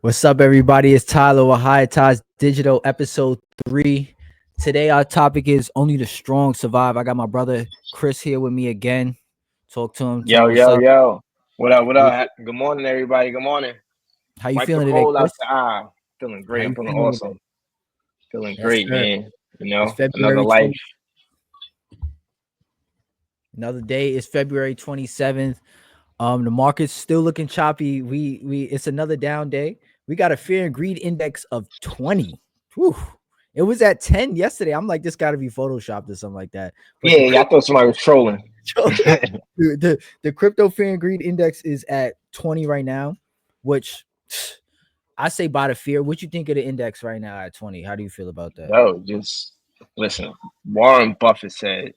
What's up, everybody? It's Tyler with High Ties Digital, episode 3. Today, our topic is Only the Strong Survive. I got my brother Chris here with me again. Talk to him. Tell Yo, him what's yo, up. yo. What up, what up? Good morning, everybody. Good morning. How you Wipe the feeling today, cold out Chris? the eye. Feeling How great. I'm you feeling feeling today? awesome. Feeling Yes, great, sir. man. It's Another February life. 20th. Another day. It's February 27th. The market's still looking choppy. We it's another down day. We got a fear and greed index of 20. Whew. It was at 10 yesterday. I'm like, this got to be photoshopped or something like that. But Yeah, I thought somebody was trolling. the crypto fear and greed index is at 20 right now, which I say by the fear. What you think of the index right now at 20? How do you feel about that? Yo, just listen. Warren Buffett said,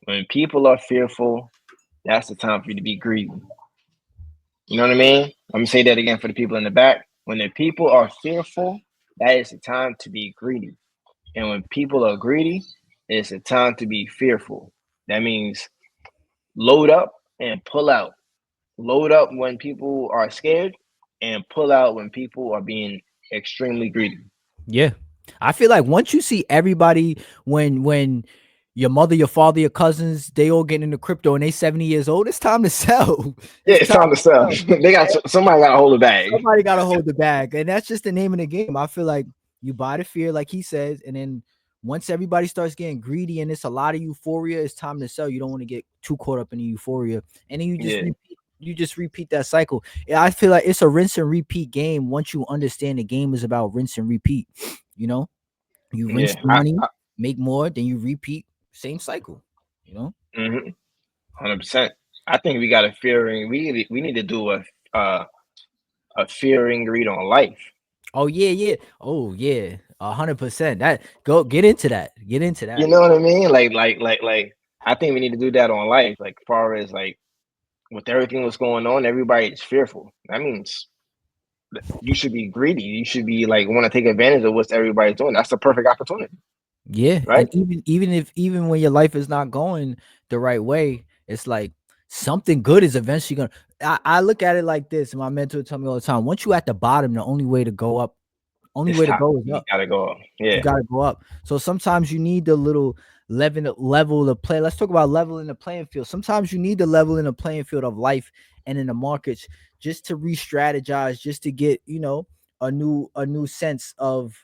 when people are fearful, that's the time for you to be greedy. You know what I mean? I'm gonna say that again for the people in the back. When the people are fearful, that is the time to be greedy. And when people are greedy, it's a time to be fearful. That means load up and pull out. Load up when people are scared and pull out when people are being extremely greedy. Yeah. I feel like once you see everybody when your mother, your father, your cousins, they all get into crypto and they 70 years old, it's time to sell. Yeah, It's it's time time to to sell. sell. They got somebody got to hold the bag. Somebody got to hold the bag. And that's just the name of the game. I feel like you buy the fear, like he says, and then once everybody starts getting greedy and it's a lot of euphoria, it's time to sell. You don't want to get too caught up in the euphoria. And then Yeah, you just repeat that cycle. Yeah, I feel like it's a rinse and repeat game. Once you understand the game is about rinse and repeat, you know, you rinse yeah. the money, make more, then you repeat, same cycle, you know. 100%. I think we got a fearing. We need to do a fearing read on life. Oh yeah, yeah. Oh yeah, 100%. That go get into that. Get into You that. know what I mean? Like. I think we need to do that on life. Like, as far as like with everything that's going on, everybody is fearful. That means you should be greedy. You should be like want to take advantage of what everybody's doing. That's the perfect opportunity, Yeah, right? and even when your life is not going the right way, it's like something good is eventually gonna. I look at it like this. My mentor tell me all the time: once you at the bottom, the only way to go up, only It's way to top. go is You up. gotta go up. You Yeah, gotta go up. So sometimes you need the little level of play. Let's talk about leveling the playing field. Sometimes you need the level in the playing field of life and in the markets just to re-strategize, just to get a new sense of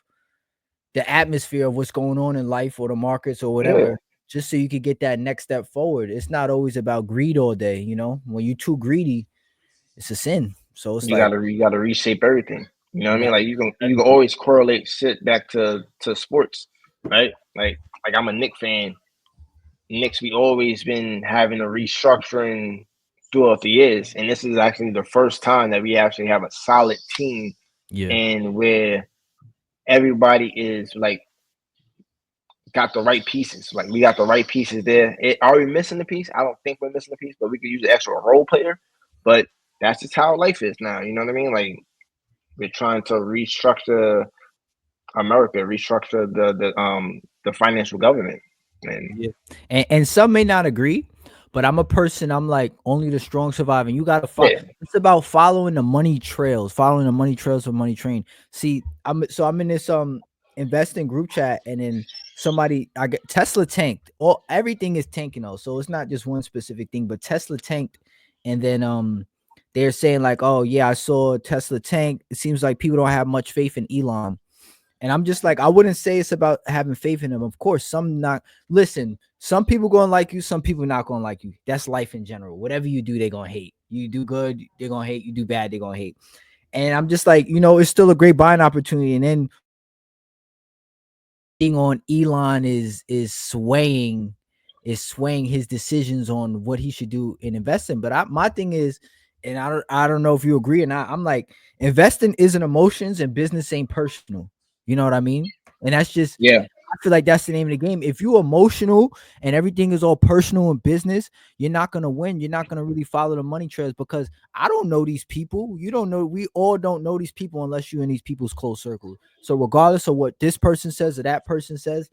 the atmosphere of what's going on in life or the markets or yeah. whatever, just so you could get that next step forward. It's not always about greed all day, you know. When you're too greedy, it's a sin. So it's like You gotta reshape everything. You know what I you mean? got Like you can always correlate shit back to sports, right? Like I'm a Knicks fan. Knicks, we always been having a restructuring throughout the years, and this is actually the first time that we actually have a solid team yeah. and where everybody is like got the right pieces. Like we got the right pieces there. Are we missing the piece? I don't think we're missing the piece, but we could use an extra role player. But that's just how life is now. You know what I mean? Like we're trying to restructure America, restructure the financial government. And Yeah. And some may not agree, but I'm a person, I'm like, only the strong survive. And you gotta follow. yeah, It's about following the money trails, following the money trails of Money Train. See, I'm in this investing group chat, and then somebody I get Tesla tanked. All everything is tanking though. So it's not just one specific thing, but Tesla tanked, and then they're saying like, oh yeah, I saw Tesla tank. It seems like people don't have much faith in Elon. And I'm just like, I wouldn't say it's about having faith in them. Of course, some not. Listen, some people gonna like you, some people not gonna like you. That's life in general. Whatever you do, they're gonna hate. You do good, they're gonna hate. You do bad, they're gonna hate. And I'm just like, it's still a great buying opportunity. And then thing on Elon is swaying his decisions on what he should do in investing. But my thing is, and I don't know if you agree or not. I'm like, investing isn't emotions and business ain't personal. You know what I mean? And that's just yeah, I feel like that's the name of the game. If you're emotional and everything is all personal and business, you're not gonna win. You're not gonna really follow the money trails because I don't know these people. You don't know. We all don't know these people unless you're in these people's close circle. So regardless of what this person says or that person says,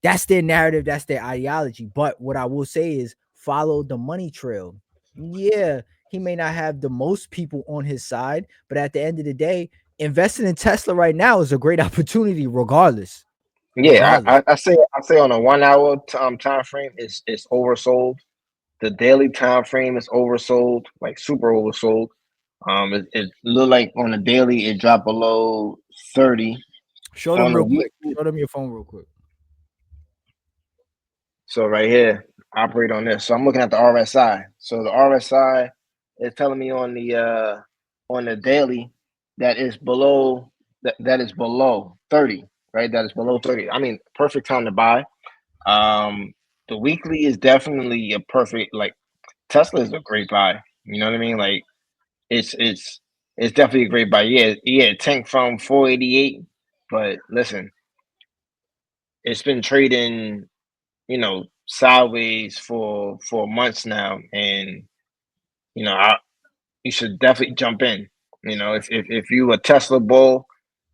that's their narrative, that's their ideology. But what I will say is follow the money trail. Yeah, he may not have the most people on his side, but at the end of the day, investing in Tesla right now is a great opportunity, regardless. Yeah, Regardless. I say on a 1 hour time frame, it's oversold. The daily time frame is oversold, like super oversold. It looked like on the daily it dropped below 30. Show On them the real quick. weekly, Show them your phone real quick. so right here, operate on this. So I'm looking at the RSI. So the RSI is telling me on the daily that is below that is below 30, right? That is below 30. I mean, perfect time to buy. Um, the weekly is definitely a perfect, like, Tesla is a great buy. You know what I mean? Like, it's it's it's definitely a great buy. Yeah, yeah, it tanked from 488, but listen, it's been trading, sideways for months now, and you should definitely jump in. If you a Tesla bull,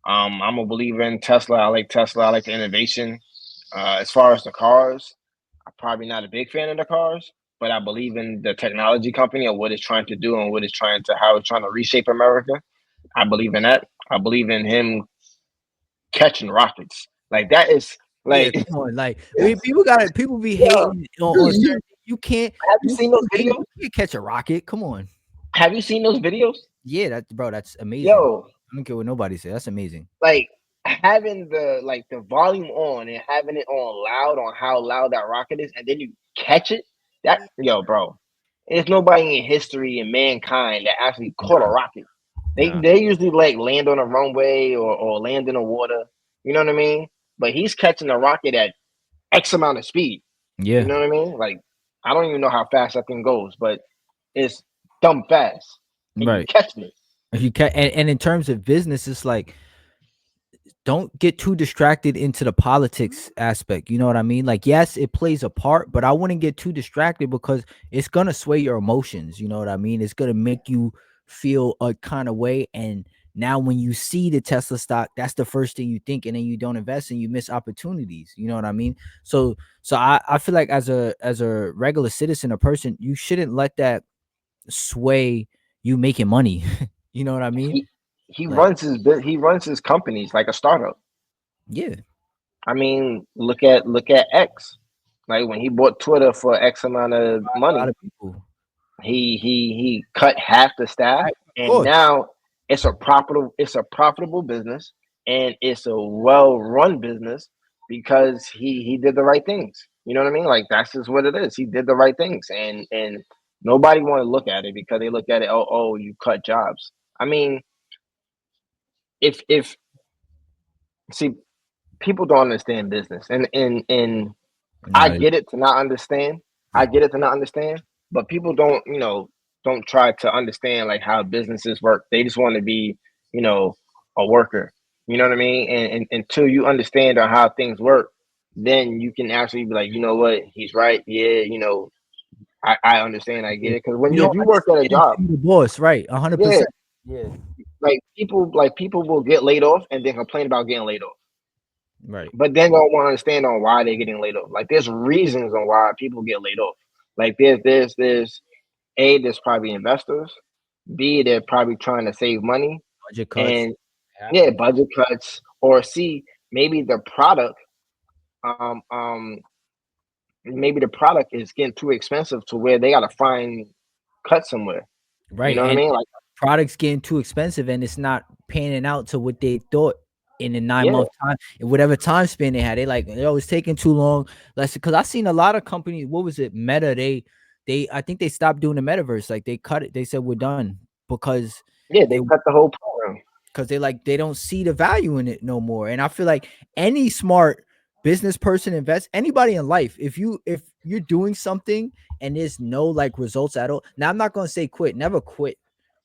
I'm a believer in Tesla. I like Tesla. I like the innovation. As far as the cars, I'm probably not a big fan of the cars, but I believe in the technology company and what it's trying to do and how it's trying to reshape America. I believe in that. I believe in him catching rockets. Like that is Yeah, like, come on. Like, I mean, people got it. People be yo, hating on dude, certain. You can't. have you seen those videos? You can't catch a rocket. Come on. Have you seen those videos? Yeah, that's bro. That's amazing. Yo, I don't care what nobody says. That's amazing. like having the volume on and having it on loud on how loud that rocket is, and then you catch it. That yo, bro, there's nobody in history and mankind that actually caught a Nah, rocket. They nah. they usually like land on a runway or land in the water. You know what I mean? But he's catching a rocket at X amount of speed. You Yeah, know what I mean? Like I don't even know how fast that thing goes, but it's dumb fast, and you right. catching it. If you can, and in terms of business, it's like don't get too distracted into the politics aspect. You know what I mean? Like, yes, it plays a part, but I wouldn't get too distracted because it's gonna sway your emotions. You know what I mean? It's gonna make you feel a kind of way. And now when you see the Tesla stock, that's the first thing you think, and then you don't invest and you miss opportunities. You know what I mean? So I feel like as a regular citizen, a person, you shouldn't let that sway you making money. You know what I mean? He he Like, runs he runs his companies like a startup. yeah, I mean, look at X. Like when he bought Twitter for X amount of a lot money, of people. he cut half the staff, Right, of and course. now it's a profitable business, and it's a well run business because he did the right things. You know what I mean? Like that's just what it is. He did the right things, and nobody want to look at it because they look at it. Oh, you cut jobs. I mean, if see, people don't understand business, and I Nah, get it to not understand. I get it to not understand, but people don't try to understand like how businesses work. They just want to be, you know, a worker. You know what I mean? And until you understand on how things work, then you can actually be like, you know what, he's right. Yeah, I understand. I get yeah. it. Because You if don't you work at a understand job, until you the boss, right? yeah, 100%. Yeah, like people will get laid off and then complain about getting laid off. right. But then don't want to understand on why they're getting laid off. Like there's reasons on why people get laid off. Like there's there's probably investors. B, they're probably trying to save money, Budget cuts and yeah, happen. budget cuts. Or C, maybe the product, um, um, maybe the product is getting too expensive to where they gotta find cut somewhere. You Right, know what I and mean? Like products getting too expensive and it's not panning out to what they thought in a 9 yeah, month time, in whatever time span they had. They like, "Yo, it's taking too long." Let's because I seen a lot of companies, what was it? Meta, they I think they stopped doing the metaverse. Like they cut it. They said we're done because yeah, they they cut the whole program. because they like they don't see the value in it no more. And I feel like any smart business person invest anybody in life, if you're doing something and there's no like results at all. Now I'm not gonna say quit, never quit,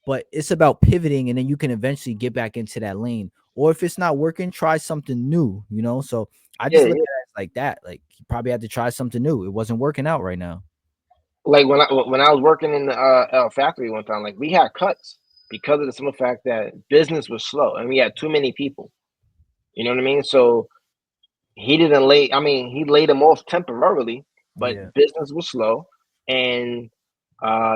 but it's about pivoting and then you can eventually get back into that lane. Or if it's not working, try something new, you know. So I just Yeah, look at yeah. it as like that. Like you probably had to try something new. It wasn't working out right now. Like when I was working in the factory one time, like we had cuts because of the simple fact that business was slow and we had too many people. You know what I mean? So he didn't lay. I mean, he laid them off temporarily, but Yeah. business was slow, and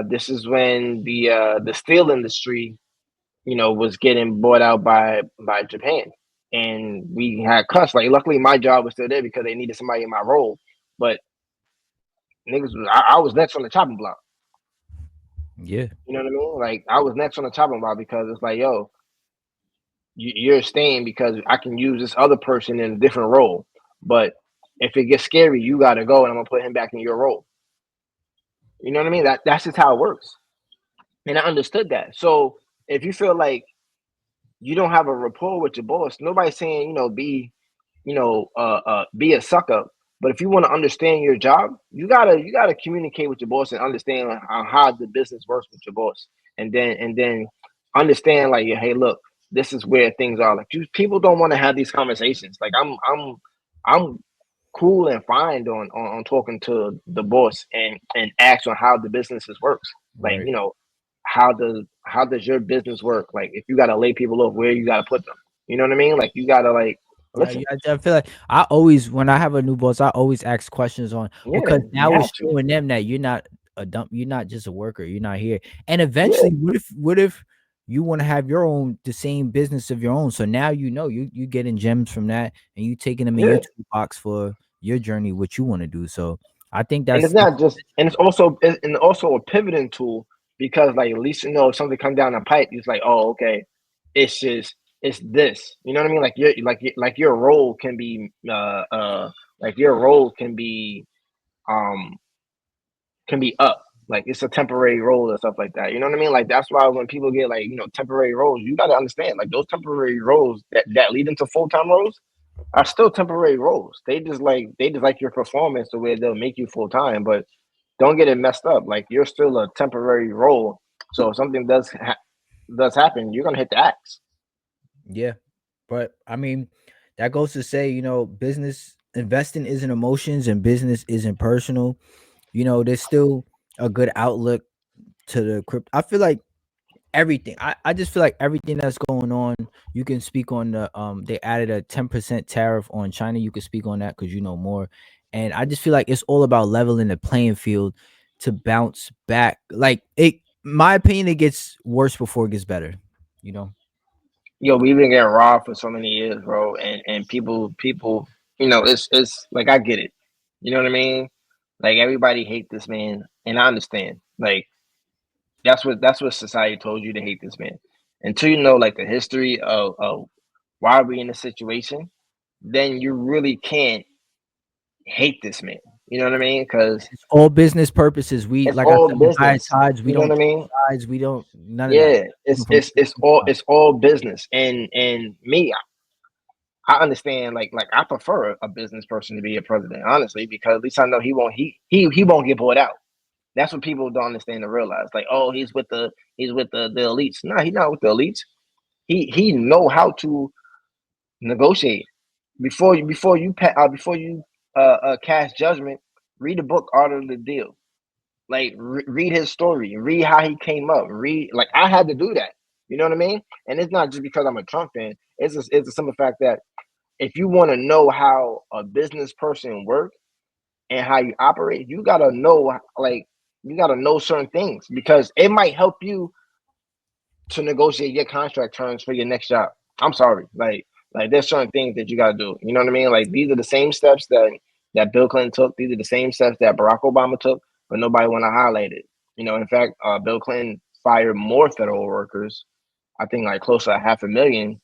this is when the steel industry, was getting bought out by Japan, and we had cuts. Like, luckily, my job was still there because they needed somebody in my role. But I was next on the chopping block. Yeah. You know what I mean? Like, I was next on the chopping block because it's like, yo, you're staying because I can use this other person in a different role. But if it gets scary, you got to go, and I'm gonna put him back in your role. You know what I mean? That's just how it works. And I understood that. So if you feel like you don't have a rapport with your boss, nobody's saying, be a suck up. But if you want to understand your job, you gotta communicate with your boss and understand how the business works with your boss, and then understand, like, hey, look, this is where things are. Like, people don't want to have these conversations. Like, I'm cool and fine on talking to the boss and ask on how the businesses works. Like, Right. how does your business work? Like, if you gotta lay people off, where you gotta put them? You know what I mean? Like, you gotta, like, Yeah, listen. I feel like I always, when I have a new boss, I always ask questions on, Yeah, because you now it's have to. showing them that you're not a dump, you're not just a worker, you're not here. And Yeah, eventually, what if you want to have your own, the same business of your own? So now you getting gems from that, and you taking them in your yeah. toolbox for your journey, what you want to do. So I think And it's that's not just, and it's also a pivoting tool, because, like, at least, if something come down the pipe, it's like, oh, okay, it's this. You know what I mean? Like your role can be um up. Like, it's a temporary role and stuff like that. You know what I mean? Like, that's why when people get, like, temporary roles, you got to understand, like, those temporary roles that lead into full time roles are still temporary roles. They just like your performance the way they'll make you full time, but don't get it messed up. Like, you're still a temporary role. So if something does happen, you're gonna hit the axe. Yeah. But I mean, that goes to say, business investing isn't emotions and business isn't personal. There's still a good outlook to the crypto. I feel like everything. I just feel like everything that's going on, you can speak on the they added a 10% tariff on China. You can speak on that because you know more. And I just feel like it's all about leveling the playing field to bounce back. Like, my opinion, it gets worse before it gets better. You know? Yo, we've been getting robbed for so many years, bro, and people, it's like, I get it. You know what I mean? Like, everybody hate this man, and I understand. Like, that's what society told you to hate this man. Until you know, like, the history of why we're in this situation, then you really can't hate this man. You know what I mean? Because It's all business purposes. We, it's like I all said, we buy business. sides. We You know what don't I pick mean? sides. We don't none of that. Yeah, Come it's from it's a it's business all side. it's all business, and me, I understand. Like, I prefer a business person to be a president, honestly, because at least I know he won't get bought out. That's what people don't understand and realize. Like, oh, he's with the elites. No, he's not with the elites. He know how to negotiate. Before you cast judgment, read the book Art of the Deal. Like, read his story, read how he came up, read, like, I had to do that. You know what I mean? And it's not just because I'm a Trump fan. It's a simple fact that if you want to know how a business person works and how you operate, you gotta know certain things, because it might help you to negotiate your contract terms for your next job. I'm sorry, like there's certain things that you gotta do. You know what I mean? Like, these are the same steps that Bill Clinton took. These are the same steps that Barack Obama took, but nobody want to highlight it. In fact, Bill Clinton fired more federal workers. I think, like, close to 500,000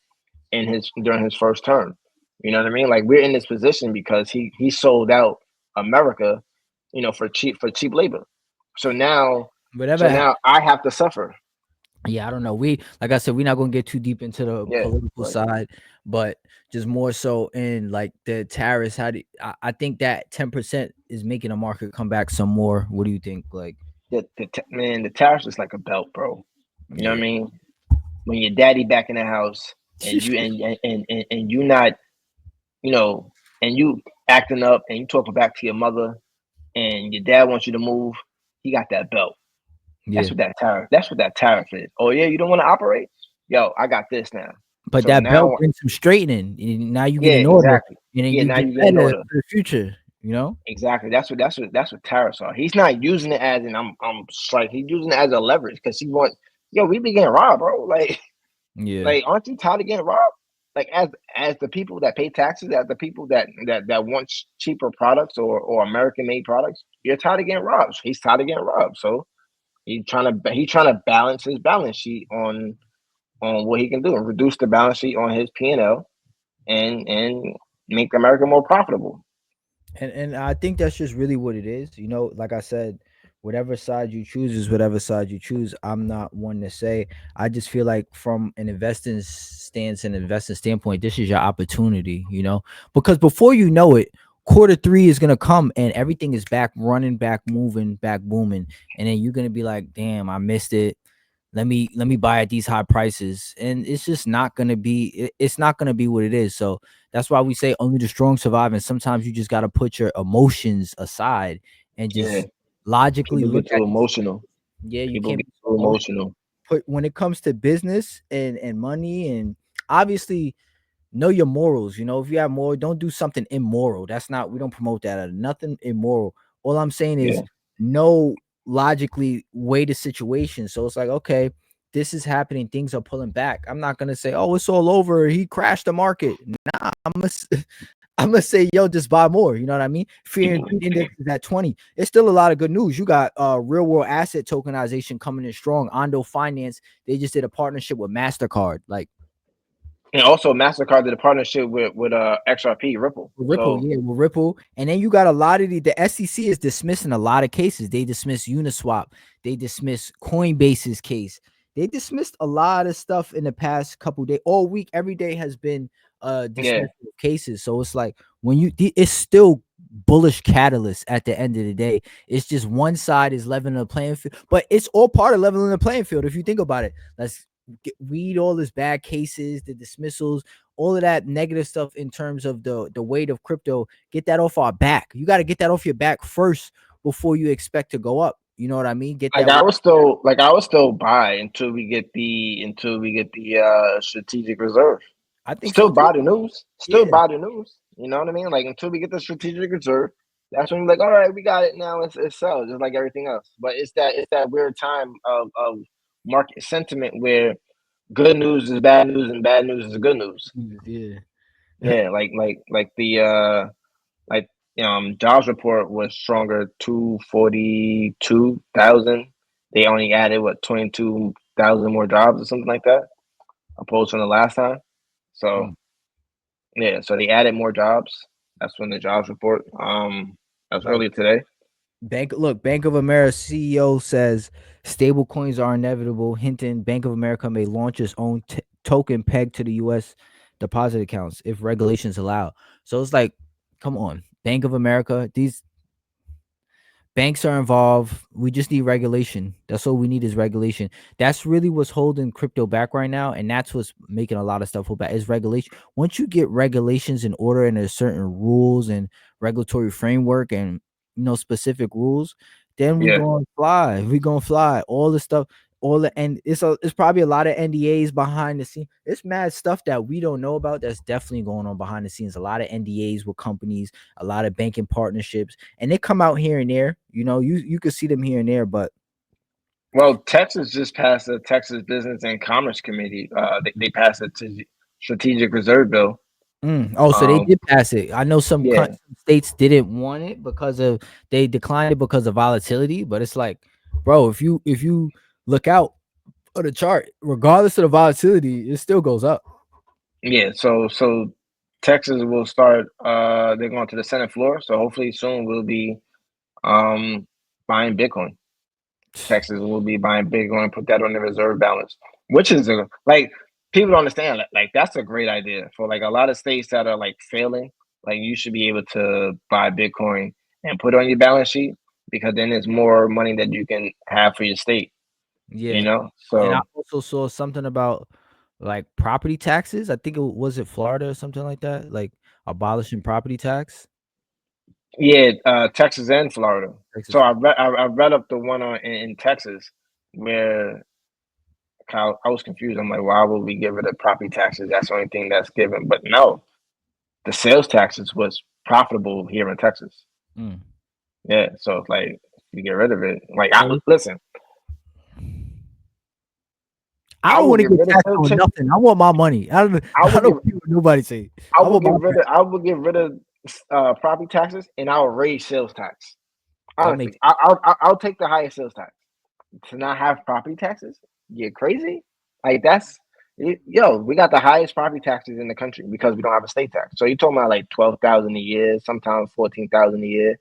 during his first term. You know what I mean? Like, we're in this position because he sold out America, for cheap labor. So now, so Whatever. now I have to suffer. Yeah, I don't know. Like I said, we're not gonna get too deep into the Yeah, political but side, but just more so in, like, the tariffs. I think that 10% is making the market come back some more. What do you think? Like, man, the tariffs is like a belt, bro. You know what I yeah. mean? When your daddy back in the house, and you and you not, you know, and you acting up, and you talking back to your mother, and your dad wants you to move, he got that belt. That's Yeah. what that tariff. That's what that tariff is. Oh yeah, you don't want to operate? Yo, I got this now. But So that belt now, brings some straightening. Now you get yeah, in order, exactly. and then Yeah, you now get you get in better order. for the future. You know? Exactly. That's what tariffs are. He's not using it as an I'm like, he's using it as a leverage, because he want, yo, we be getting robbed, bro. Like, Yeah. Like, aren't you tired of getting robbed? Like, as the people that pay taxes, as the people that want cheaper products or American made products, you're tired of getting robbed. He's tired of getting robbed. So he's trying to balance his balance sheet on what he can do and reduce the balance sheet on his P&L and make America more profitable. And I think that's just really what it is. You know, like I said, whatever side you choose is whatever side you choose. I'm not one to say. I just feel like from an investing stance and investing standpoint, this is your opportunity, you know, because before you know it, quarter 3 is gonna come and everything is back running, back moving, back booming, and then you're gonna be like, damn, I missed it. Let me buy at these high prices, and it's just not gonna be. It's not gonna be what it is. So that's why we say only the strong survive. And sometimes you just got to put your emotions aside and Yeah, just logically people look get at too these. emotional. Yeah, you People can't get be so too emotional. emotional. Put when it comes to business and money and obviously know your morals. You know, if you have more, don't do something immoral. That's not, we don't promote that. Nothing immoral. All I'm saying is Yeah. know logically weigh the situation. So it's like, okay, this is happening. Things are pulling back. I'm not gonna say, oh, it's all over. He crashed the market. Nah, I'm gonna say, yo, just buy more. You know what I mean? Fear and greed index is at 20. It's still a lot of good news. You got real world asset tokenization coming in strong. Ondo Finance, they just did a partnership with MasterCard. Like, And also, Mastercard did a partnership with XRP Ripple. Ripple, So yeah, with Ripple. And then you got a lot of the SEC is dismissing a lot of cases. They dismiss Uniswap, they dismiss Coinbase's case. They dismissed a lot of stuff in the past couple days. All week, every day has been yeah, dismissal of cases. So it's like when it's still bullish catalyst at the end of the day. It's just one side is leveling the playing field, but it's all part of leveling the playing field. If you think about it, let's read all these bad cases, the dismissals, all of that negative stuff in terms of the weight of crypto. Get that off our back. You got to get that off your back first before you expect to go up. You know what I mean? Get like that. I would still buy until we get the strategic reserve. I think Still so too. buy the news. Still Yeah. buy the news. You know what I mean? Like until we get the strategic reserve, that's when you're like, all right, we got it now. It's sells just like everything else. But it's that weird time of market sentiment where good news is bad news and bad news is good news. Yeah. Yeah, like the like jobs report was stronger 242,000. They only added what 22,000 more jobs or something like that, opposed to the last time. So Mm. yeah, so they added more jobs. That's when the jobs report. That was Like earlier today. Bank of America CEO says stable coins are inevitable, hinting Bank of America may launch its own token pegged to the US deposit accounts if regulations allow. So it's like, come on, Bank of America, these banks are involved. We just need regulation. That's all we need is regulation. That's really what's holding crypto back right now, and that's what's making a lot of stuff hold back is regulation. Once you get regulations in order and there's certain rules and regulatory framework and specific rules, then we Yeah. gonna fly. We gonna fly. All the stuff, all the and it's probably a lot of NDAs behind the scenes. It's mad stuff that we don't know about that's definitely going on behind the scenes. A lot of NDAs with companies, a lot of banking partnerships, and they come out here and there. You could see them here and there, but Well, Texas just passed the Texas Business and Commerce Committee. They passed a strategic reserve bill. oh, so they Um, did pass it. I know some yeah, states didn't want it because of they declined it because of volatility, but it's like, bro, if you look out for the chart, regardless of the volatility, it still goes up. yeah. So Texas will start. They're going to the Senate floor. So hopefully soon we'll be um buying Bitcoin. Texas will be buying Bitcoin, put that on the reserve balance, which is like people don't understand. Like that's a great idea for like a lot of states that are like failing. Like you should be able to buy Bitcoin and put it on your balance sheet because then there's more money that you can have for your state. You Yeah, know, and I so also saw something about like property taxes. I think it Florida or something like that, like abolishing property tax. yeah, Texas and Florida. So Texas. I read up the one in Texas where I was confused. I'm like, why would we give it a property taxes? That's the only thing that's given. But no, the sales taxes was profitable here in Texas. Mm. Yeah, so it's like you get rid of it. Like, So listen, I I don't will want to get get rid of taxed on certain. nothing. I want my money. I don't. I I will don't get. care what nobody say. I I will want my get rid bread. of. I will get rid of property taxes, and I will raise sales tax. That makes Honestly, I'll take the highest sales tax to not have property taxes. You crazy? Like that's yo. We got the highest property taxes in the country because we don't have a state tax. So you're talking about like 12,000 a year, sometimes 14,000 a year,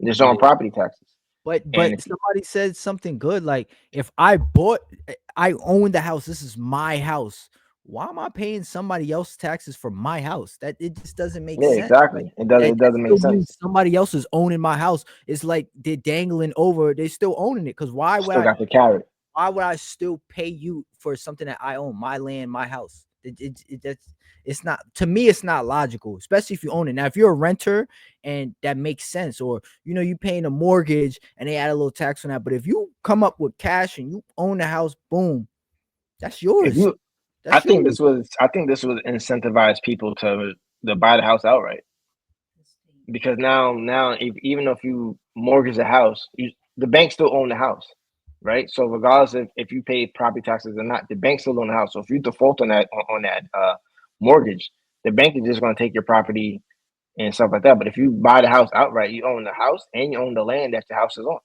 just on yeah. property taxes. But And somebody said something good. Like if I own the house. This is my house. Why am I paying somebody else taxes for my house? That it just doesn't make yeah, sense. Like exactly. It that doesn't make still means sense. somebody else is owning my house. It's like they're dangling over. They still owning it. Because Still got the carrot. why would I still pay you for something that I own, my land, my house? That's it's not to me. It's not logical, especially if you own it. Now, if you're a renter and that makes sense, or you paying a mortgage and they add a little tax on that. But if you come up with cash and you own the house, boom, that's If yours. you, That's yours. I think this would incentivize people to buy the house outright because now even if you mortgage a house, the bank still own the house, right? So regardless if you pay property taxes or not, the bank still own the house. So if you default on that mortgage, the bank is just going to take your property and stuff like that. But if you buy the house outright, you own the house and you own the land that your house is on.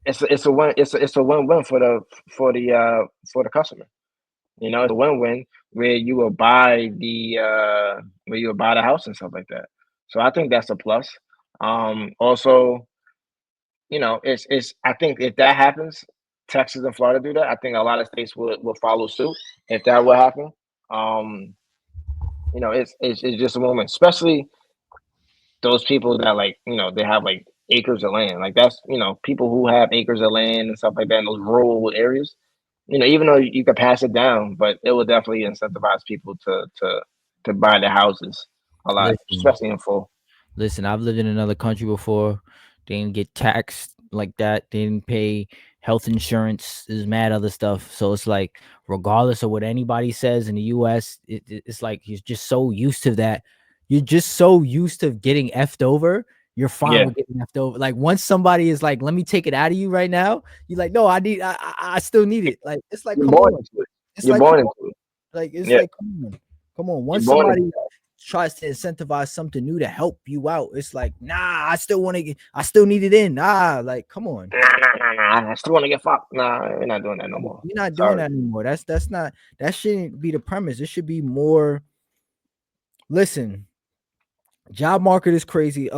It's a win. It's a win-win for the customer. You know, it's a win-win where you will buy where you will buy the house and stuff like that. So I think that's a plus. Also, it's I think if that happens, Texas and Florida do that. I think a lot of states will follow suit if that will happen. Um, it's just a moment, especially those people that like they have like acres of land. Like that's people who have acres of land and stuff like that in those rural areas. Even though you could pass it down, but it will definitely incentivize people to buy the houses a lot, Listen, especially in full. Listen, I've lived in another country before. They didn't get taxed like that. They didn't pay health insurance. There's mad other stuff. So it's like, regardless of what anybody says in the US, it's like you're just so used to that. You're just so used to getting effed over. You're fine Yeah, with getting effed over. Like once somebody is like, "Let me take it out of you right now," you're like, "No, I still need it." Like it's like, you're come born on. into it. It's You're like, come born on. into it. Like it's Yeah, like, come on. you're Once born into somebody tries to incentivize something new to help you out, it's like, nah, I still want to get, I still need it in. Nah, like, come on. nah. I still want to get fucked. Nah, we're not doing that no more. You're not doing Sorry. that anymore. That's not that shouldn't be the premise. It should be more. Listen, job market is crazy.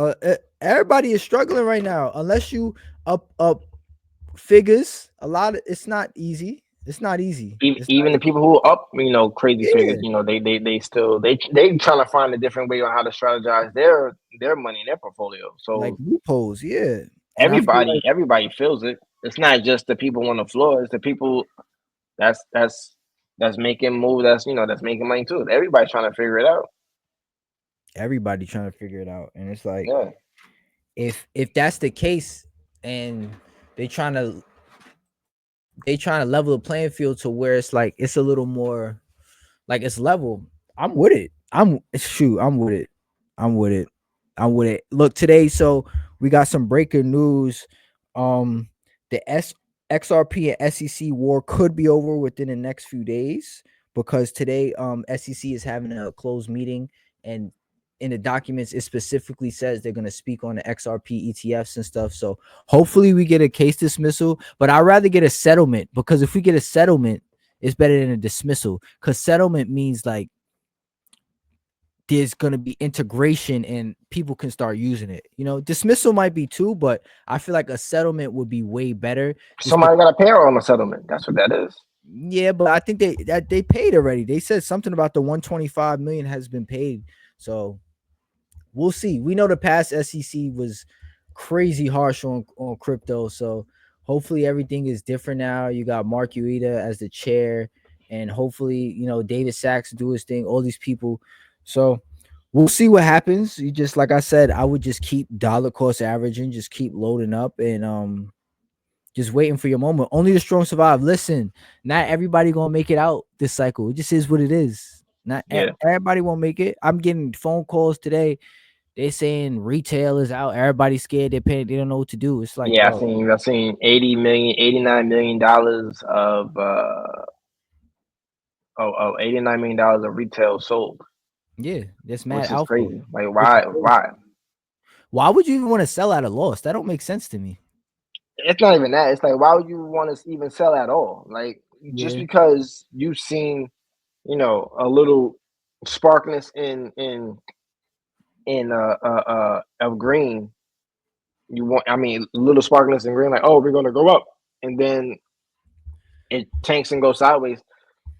Everybody is struggling right now. Unless you up figures, a lot of it's not easy. It's not easy. Even, It's not even the easy. people who are up, crady figures, Yeah, they still they trying to find a different way on how to strategize their money in their portfolio. like So loopholes. Yeah, and I feel everybody like everybody feels it. It's not just the people on the floor. It's the people that's that's that's making moves. That's making money too. Everybody's trying to figure it out. everybody trying to figure it out, and it's like Yeah. if that's the case and they trying to they trying to level the playing field to where it's like it's a little more like it's level. I'm with it. I'm with it. I'm with it. I'm with it. Look, today, so we got some breaking news. The XRP and SEC war could be over within the next few days because today SEC is having a closed meeting, and in the documents it specifically says they're going to speak on the XRP ETFs and stuff. So hopefully we get a case dismissal, but I'd rather get a settlement because if we get a settlement, it's better than a dismissal because settlement means like there's going to be integration and people can start using it. Dismissal might be too, but I feel like a settlement would be way better. Just Somebody got to pay her on the settlement. That's what that is. yeah, but I think they paid already. They said something about the 125 million has been paid. So we'll see. We know the past SEC was crazy harsh on crypto. So hopefully everything is different now. You got Mark Ueda as the chair, and hopefully, David Sachs do his thing, all these people. So we'll see what happens. You just like I said, I would just keep dollar cost averaging, just keep loading up and just waiting for your moment. Only the strong survive. Listen, not everybody gonna make it out this cycle. It just is what it is. Not Yeah. everybody won't make it. I'm getting phone calls today. They're saying retail is out. Everybody's scared. They're paying. They don't know what to do. It's like, Yeah, bro, I've seen 80 million, $89 million of $89 of retail sold, Yeah, that's mad which is outflow. crazy. Like, Which is why? crazy. Why? Why would you even want to sell at a loss? That don't make sense to me. It's not even that. It's like, why would you want to even sell at all? Like, just Yeah. because you've seen, a little sparkness in of green, you want. I mean, little sparkness in green, like, oh, we're gonna go up, and then it tanks and goes sideways.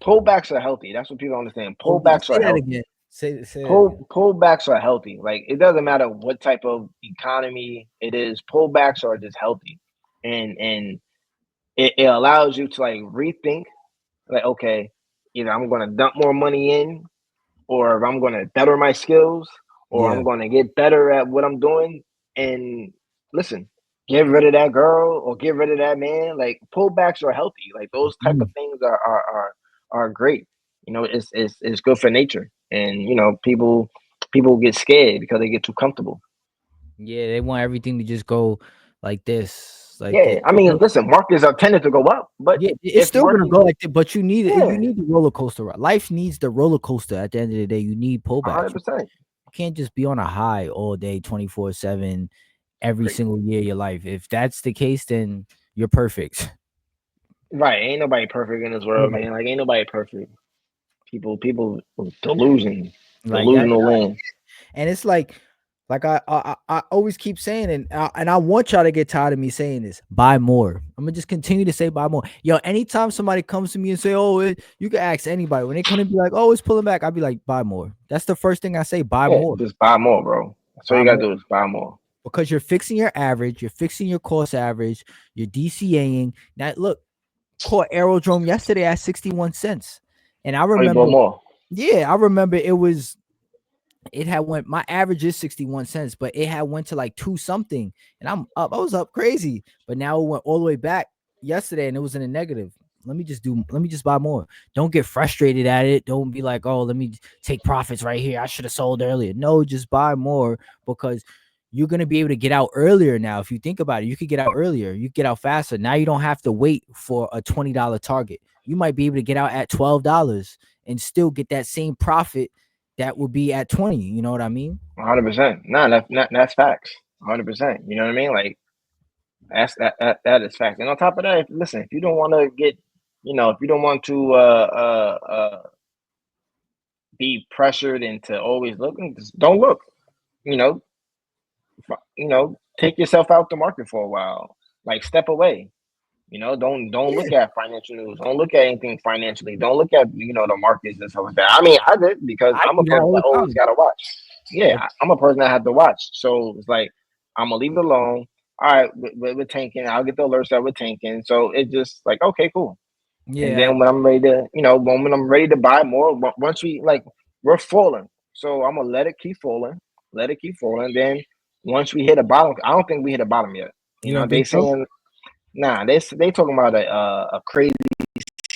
Pullbacks are healthy. That's what people understand. Oh, Pullbacks say are that healthy. again. Say that again. Pullbacks are healthy. Like, it doesn't matter what type of economy it is. Pullbacks are just healthy, and it allows you to like rethink. Like, okay, either I'm going to dump more money in, or if I'm going to better my skills, or Yeah. I'm going to get better at what I'm doing. And listen, get rid of that girl or get rid of that man. Like, pullbacks are healthy. Like, those type of Mm. things are great. It's good for nature. And people get scared because they get too comfortable. Yeah, they want everything to just go like this, like Yeah, this. I mean, listen, markets are tended to go up, but Yeah, it's if still gonna market, go like that, but you yeah, need the roller coaster ride. Life needs the roller coaster at the end of the day. You need pullbacks. hundred You percent. can't just be on a high all day, 24/7, every single year of your life. If that's the case, then you're perfect. Right, ain't nobody perfect in this Ain't world, nobody man. Like, ain't nobody perfect. People delusion, like that. delusional land. And it's like I always keep saying, and I want y'all to get tired of me saying this. Buy more. I'm gonna just continue to say buy more. Yo, anytime somebody comes to me and say, "Oh, you can ask anybody," when they come and be like, "Oh, it's pulling back," I'll be like, "Buy more." That's the first thing I say. Buy Yeah, more. just buy more, bro. That's all Buy you gotta more do is buy more. because you're fixing your average. You're fixing your cost average. You're DCAing. Now, look, caught Aerodrome yesterday at 61 cents, and I Oh, you remember, bought more. yeah, I remember it had went my average is 61 cents, but it had went to like two something and I'm up. I was up crazy, but now it went all the way back yesterday and it was in a negative. Let me just buy more. Don't get frustrated at it. Don't be like, oh, let me take profits right here. I should have sold earlier. No, just buy more because you're going to be able to get out earlier now. If you think about it, you could get out earlier. You get out faster. Now you don't have to wait for a $20 target. You might be able to get out at $12 and still get that same profit that would be at 20. You know what I mean? 100%. Nah, that's facts. 100%. You know what I mean? Like, that is facts. And on top of that, listen, if you don't want to get, if you don't want to be pressured into always looking, just don't look. You know, take yourself out the market for a while. Like, step away. Don't look Yeah, at financial news. Don't look at anything financially. Don't look at the markets and stuff like that. I mean, I did because I I'm a do that person all that the always time. got to watch. Yeah, But I'm a person that had to watch. So it's like I'm gonna leave it alone. All right, we're tanking. I'll get the alerts that we're tanking. So it's just like, okay, cool. And yeah, then when I'm ready to, when I'm ready to buy more, once we're falling. So I'm gonna let it keep falling, let it keep falling. Then once we hit a bottom, I don't think we hit a bottom yet. you don't They think so? saying, nah, they talking about a crazy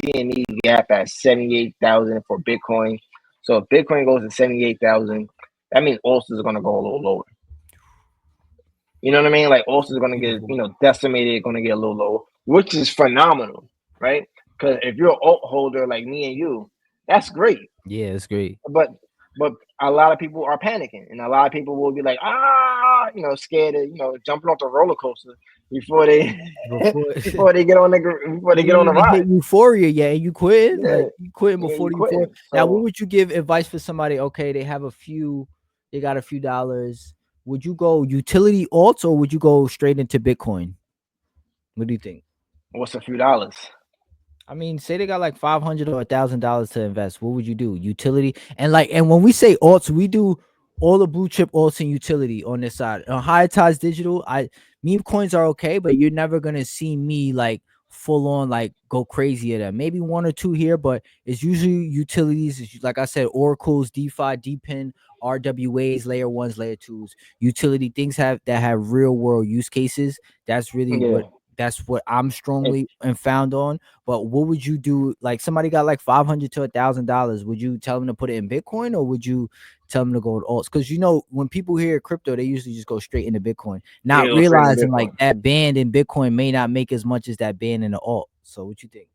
CME gap at 78,000 for Bitcoin. So if Bitcoin goes to 78,000, that means Ulsters are gonna go a little lower. You know what I mean? Like, Ulsters are gonna get Beautiful. decimated, gonna get a little lower, which is phenomenal, right? Because if you're an alt holder like me and you, that's great. Yeah, it's great. But a lot of people are panicking, and a lot of people will be like, scared of jumping off the roller coaster before they Before before they you get on didn't the even hit ride. euphoria yet, and you quitting? Yeah, Like you quitting yeah, before you the euphoria. quitting. Now, what So would you give advice for somebody? Okay, they got a few dollars. Would you go utility alts or would you go straight into Bitcoin? What do you think? what's a few dollars? I mean, say they got like $500 or $1,000 to invest. What would you do? Utility and when we say alts, we do all the blue chip alts and utility on this side. On High Tides Digital, meme coins are okay, but you're never gonna see me like full on like go crazy at them. Maybe one or two here, but it's usually utilities. Like I said, oracles, DeFi, DPIN, RWAs, layer ones, layer twos, utility things that have real world use cases. That's really Yeah, what I'm it, strongly and found on. But what would you do? Like somebody got like $500 to $1,000. Would you tell them to put it in Bitcoin or would you tell them to go with alts? Because when people hear crypto, they usually just go straight into Bitcoin, not it goes straight into realizing like Bitcoin. that band in Bitcoin may not make as much as that band in the alt. So what you think?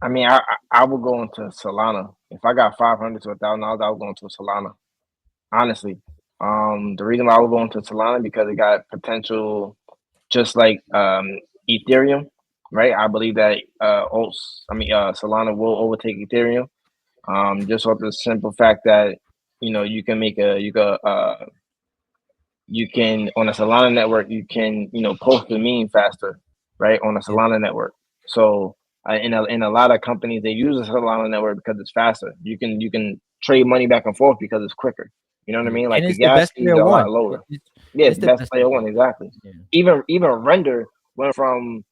I mean, I would go into Solana if I got $500 to $1,000. I would go into Solana. Honestly, the reason why I would go into Solana because it got potential, just like Ethereum, right? I believe that Solana will overtake Ethereum. Just off the simple fact that you can make a you can on a Solana network you can post a meme faster, right? On a Yeah. Solana network. So in a lot of companies they use the Solana network because it's faster. You can trade money back and forth because it's quicker. You know what I Yeah. mean? And Like the it's the gas best fees player are a lot one. lower. Yeah, it's It's the the best best player player. one exactly. Yeah. Even Render went from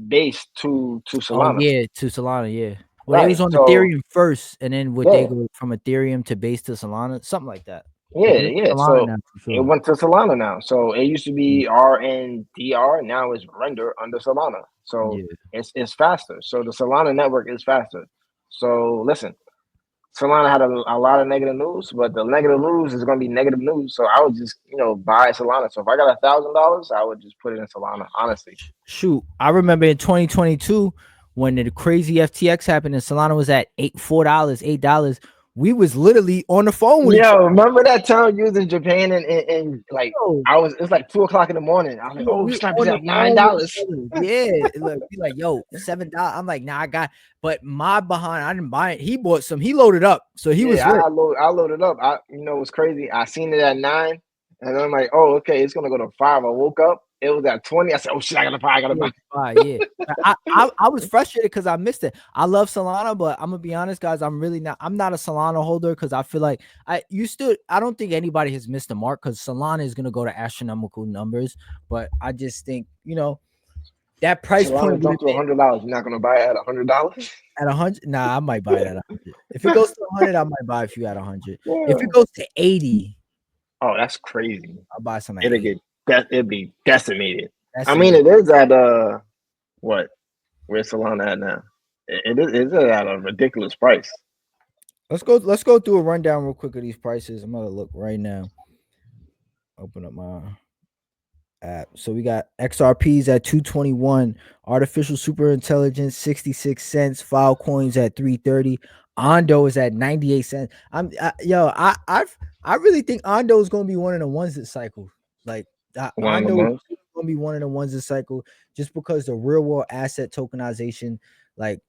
base to Oh Solana, yeah, to Solana, yeah. Well, they was right? on So Ethereum first, and then would they yeah, go from Ethereum to base to Solana, something like that. But yeah, they're yeah. Solana So now for it sure. went to Solana now. So it used to Yeah, be RNDR, now it's Render under Solana. So yeah. it's faster. So the Solana network is faster. So listen, Solana had a lot of negative news, but the negative news is going to be negative news. So I would just buy Solana. So if I got $1,000, I would just put it in Solana. Honestly. Shoot, I remember in 2022 when the crazy FTX happened and Solana was at $4, $8. We was literally on the phone with each Yo, other. remember that time you was in Japan and like Yo, it's like 2 o'clock in the morning. I was like, oh we snap, on it's the at nine phone with each dollars. other. Yeah, look, be like, yo, $7. I'm like, nah, I got. But my behind, I didn't buy it. He bought some. He loaded up, so he was Yeah, lit. I loaded up. What's crazy? I seen it at 9, and I'm like, oh, okay, it's gonna go to 5. I woke up, it was at 20. I said, oh shit, I gotta buy, I gotta Yeah, buy. yeah. I was frustrated because I missed it. I love Solana, but I'm gonna be honest, guys. I'm not a Solana holder because I feel like I don't think anybody has missed the mark because Solana is gonna go to astronomical numbers. But I just think that price point Solana would have jumped to been $100. You're not gonna buy it at $100? at 100. Nah, I might buy it at 100. If it goes to 100, I might buy a few at 100. If it Yeah. goes to 80, Oh, that's crazy. I'll buy some at It'll 80. get it'll be decimated. I That's mean, me. it is at what? Where's Solana at now? It is at a ridiculous price. Let's go through a rundown real quick of these prices. I'm gonna look right now. Open up my app. So we got XRPs at 221, artificial super intelligence 66 cents, Filecoins at 330, Ondo is at 98 cents. I really think Ondo is going to be one of the ones that cycle. Like One of the Ondo is ones. going to be one of the ones that cycle just because the real world asset tokenization, like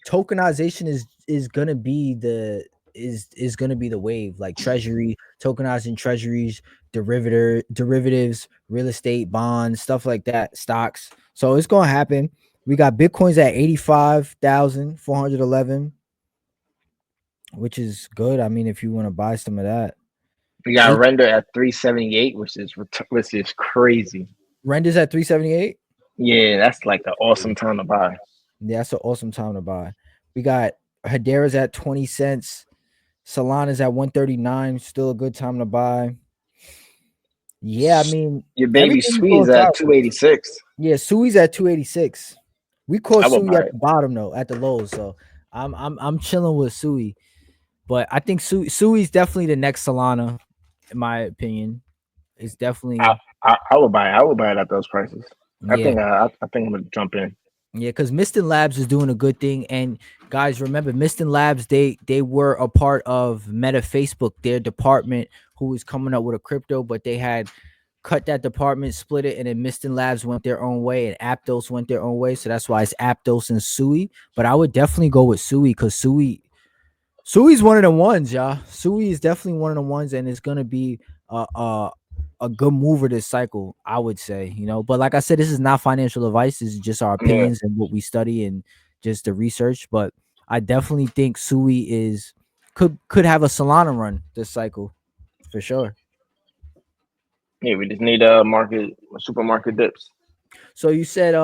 tokenization is gonna be the is gonna be the wave, like treasury tokenizing treasuries, derivatives, real estate, bonds, stuff like that, stocks. So it's gonna happen. We got bitcoins at 85,411, which is good. I mean, if you want to buy some of that, We got eight render at 378, which is crazy. renders at 378. Yeah, that's like an awesome time to buy. Yeah, that's an awesome time to buy. We got Hedera's at 20 cents. Solana's at 139. Still a good time to buy. Yeah, I mean, Your baby everything is going squeeze at sideways. 286. Yeah, Sui's at 286. We caught I would Sui buy at it. the bottom though, at the lows. So I'm chilling with Sui. But I think Sui's definitely the next Solana, in my opinion. It's I, definitely I would buy it. I would buy it at those prices. I yeah. think I think I'm gonna jump in. Yeah, because Miston Labs is doing a good thing. And guys, remember Miston Labs, they were a part of Meta Facebook, their department who was coming up with a crypto, but they had cut that department, split it, and then Miston Labs went their own way and Aptos went their own way. So that's why it's Aptos and Sui. But I would definitely go with Sui because Sui's one of the ones, y'all. Sui is definitely one of the ones, and it's gonna be a good mover this cycle, I would say, But like I said, this is not financial advice. This is just our Yeah, opinions and what we study and just the research. But I definitely think Sui could have a Solana run this cycle for sure. yeah. We just need supermarket dips. So you said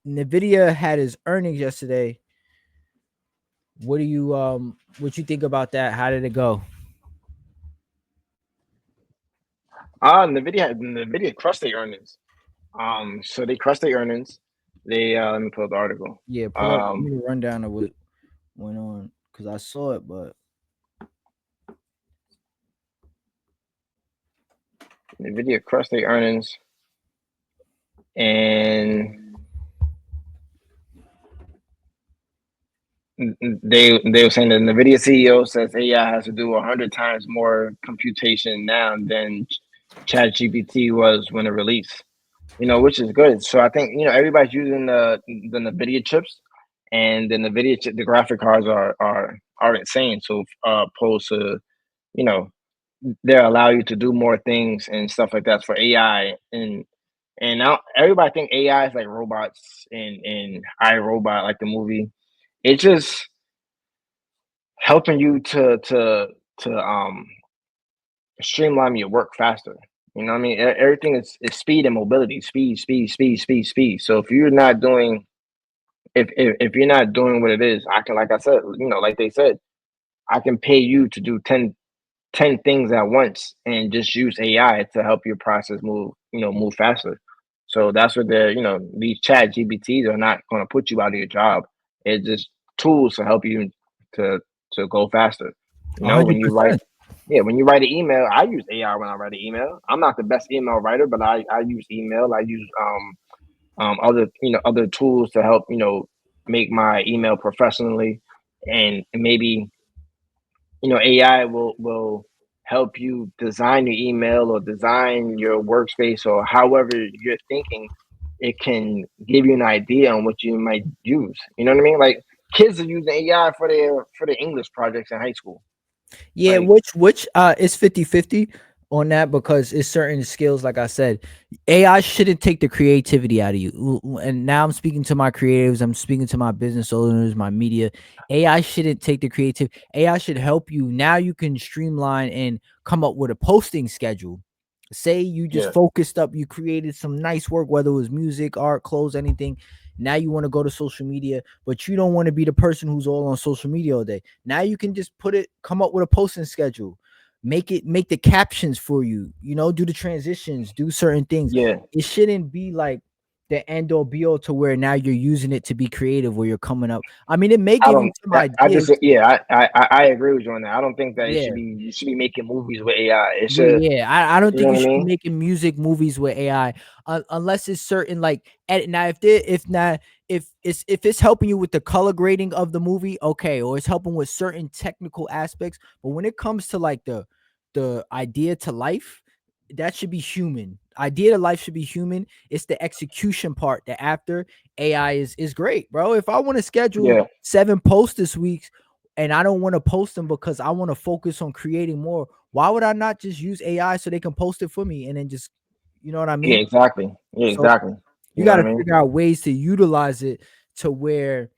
Nvidia had his earnings yesterday. What you think about that? How did it go? Nvidia crushed their earnings. So they crushed their earnings. They let me pull up the article. Yeah, pull up, give Um, me a rundown of what went on because I saw it, but Nvidia crushed their earnings, and they were saying that Nvidia CEO says AI has to do 100 times more computation now than ChatGPT was when it released. Which is good. So I think everybody's using the Nvidia chips, and the Nvidia chip, the graphic cards are insane. So opposed to you know they allow you to do more things and stuff like that for AI. And now everybody think AI is like robots and iRobot, like the movie. It's just helping you to streamline your work faster. You know what I mean? Everything is speed and mobility, speed, speed, speed, speed, speed. So if you're not doing what it is, I can, like I said, like they said, I can pay you to do ten things at once and just use AI to help your process move faster. So that's what these chat GBTs are not going to put you out of your job. It's just tools to help you to to go faster. When you write, 100%. yeah, when you write an email, I use AI when I write an email. I'm not the best email writer, but I use email. I use other other tools to help make my email professionally, and maybe AI will help you design your email or design your workspace or however you're thinking. It can give you an idea on what you might use. You know what I mean? Like kids are using AI for their English projects in high school. Yeah, Like, which is 50-50 on that, because it's certain skills, like I said, AI shouldn't take the creativity out of you. And now I'm speaking to my creatives, I'm speaking to my business owners, my media. AI shouldn't take the creative. AI should help you. Now you can streamline and come up with a posting schedule. Say you just yeah, focused up, you created some nice work, whether it was music, art, clothes, anything. Now you want to go to social media, but you don't want to be the person who's all on social media all day. Now you can just come up with a posting schedule, make the captions for you, do the transitions, do certain things. yeah. It shouldn't be like the end all be all to where now you're using it to be creative, where you're coming up. I mean, it may I give you don't. some I ideas. just yeah. I agree with you on that. I don't think that it should Yeah. be you should be making movies with AI. It should. Yeah. I don't You know think what you I should be mean? making music movies with AI, unless it's certain like edit. Now, if it's helping you with the color grading of the movie, okay, or it's helping with certain technical aspects. But when it comes to like the idea to life, that should be human. Idea to life should be human. It's the execution part that after AI is great, bro. If I want to schedule Yeah. 7 posts this week and I don't want to post them because I want to focus on creating more, why would I not just use AI so they can post it for me and then just, you know what I Yeah. mean? Exactly. Yeah. So Exactly. you You know got what to I mean? figure out ways to utilize it to where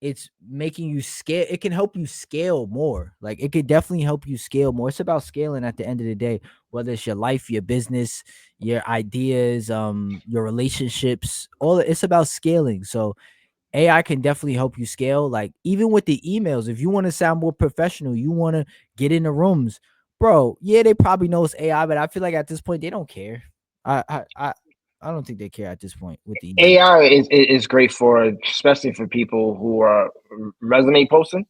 it's making you scale. It can help you scale more. Like it could definitely help you scale more. It's about scaling at the end of the day, whether it's your life, your business, your ideas, your relationships, it's about scaling. So AI can definitely help you scale. Like even with the emails, if you want to sound more professional, you want to get in the rooms, bro. Yeah, they probably know it's AI, but I feel like at this point they don't care. I I I, I don't think they care at this point with the emails. AI is great for, especially for people who are resume posting.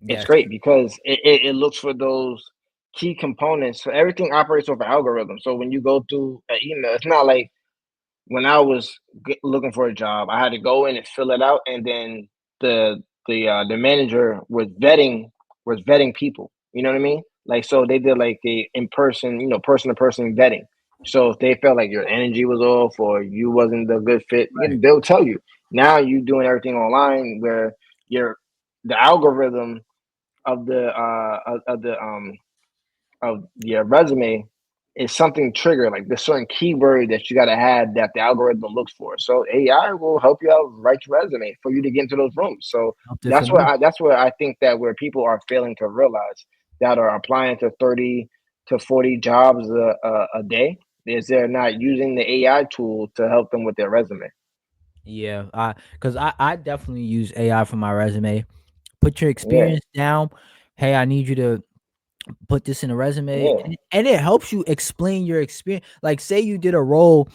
It's Yes, great because it looks for those key components. So everything operates over algorithm. So when you go through an email, it's not like when I was looking for a job, I had to go in and fill it out, and then the manager was vetting people. You know what I mean? Like, so they did like a in person, person to person vetting. So if they felt like your energy was off or you wasn't the good fit, right. they'll tell you. Now you doing everything online where you're the algorithm of the resume is something trigger, like the certain keyword that you got to have that the algorithm looks for. So AI will help you out write your resume for you to get into those rooms. So Helped it for that's what me. I think that where people are failing to realize that are applying to 30 to 40 jobs a day is they're not using the AI tool to help them with their resume. Yeah, because I definitely use AI for my resume. Put your Yeah, experience down. Hey, I need you to put this in a resume, yeah, and it helps you explain your experience. Like, say you did a role,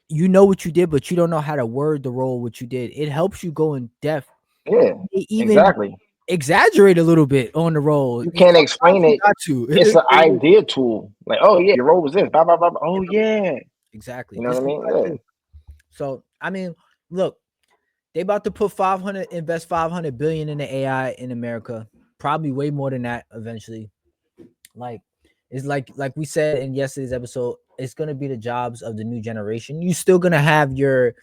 you know what you did, but you don't know how to word the role what you did. It helps you go in depth, yeah, even exactly. exaggerate a little bit on the role. You can't Sometimes explain you it. got to. It's an idea tool. Like, oh yeah, your role was this. Blah blah blah. Oh Yep, yeah, exactly. you know This what I is mean? what I Yeah. do. So I mean, look, They about to invest 500 billion in the AI in America. Probably way more than that eventually. Like it's like we said in yesterday's episode, it's gonna be the jobs of the new generation. You're still gonna have the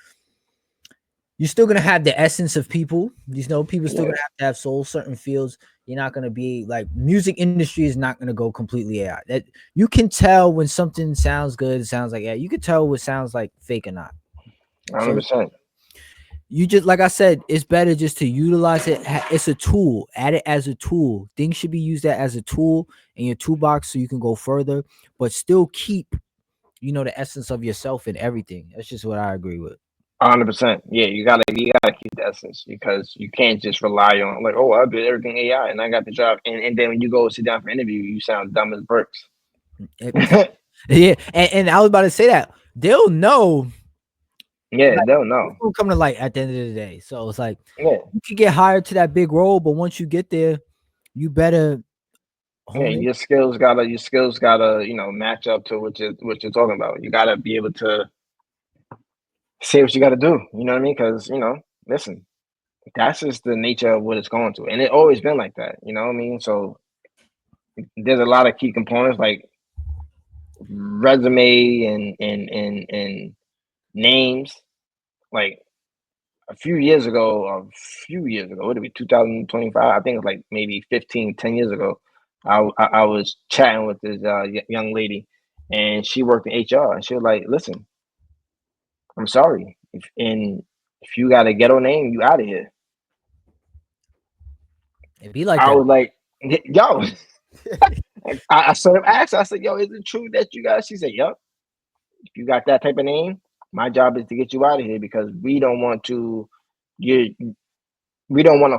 essence of people. People still Yeah, gonna have to have soul. Certain fields, you're not gonna be like music industry is not gonna go completely AI. That you can tell when something sounds good, it sounds like AI. You can tell what sounds like fake or not. So 100%. you just like I said, it's better just to utilize it. It's a tool. Add it as a tool. Things should be used as a tool in your toolbox so you can go further, but still keep the essence of yourself in everything. That's just what I agree with. 100%. Yeah, you gotta keep the essence because you can't just rely on like, oh, I did everything AI and I got the job, and then when you go sit down for interview, you sound dumb as bricks. Yeah, and I was about to say that they'll know. Yeah, Like, they'll it's know. gonna come to light at the end of the day. So it's like Yeah, you could get hired to that big role, but once you get there, you better yeah. hone it. Your skills gotta match up to what you're talking about. You gotta be able to say what you gotta do. You know what I mean? Because listen, that's just the nature of what it's going to, and it always been like that. You know what I mean? So there's a lot of key components like resume and names. Like a few years ago, what did it be, 2025? I think it's like maybe 15, 10 years ago. I was chatting with this young lady, and she worked in HR, and she was like, "Listen, I'm sorry, if you got a ghetto name, you out of here." It be like I that. was like, "Yo," I sort of asked her, I said, "Yo, is it true that you guys?" She said, "Yup. If you got that type of name, my job is to get you out of here because you we don't want to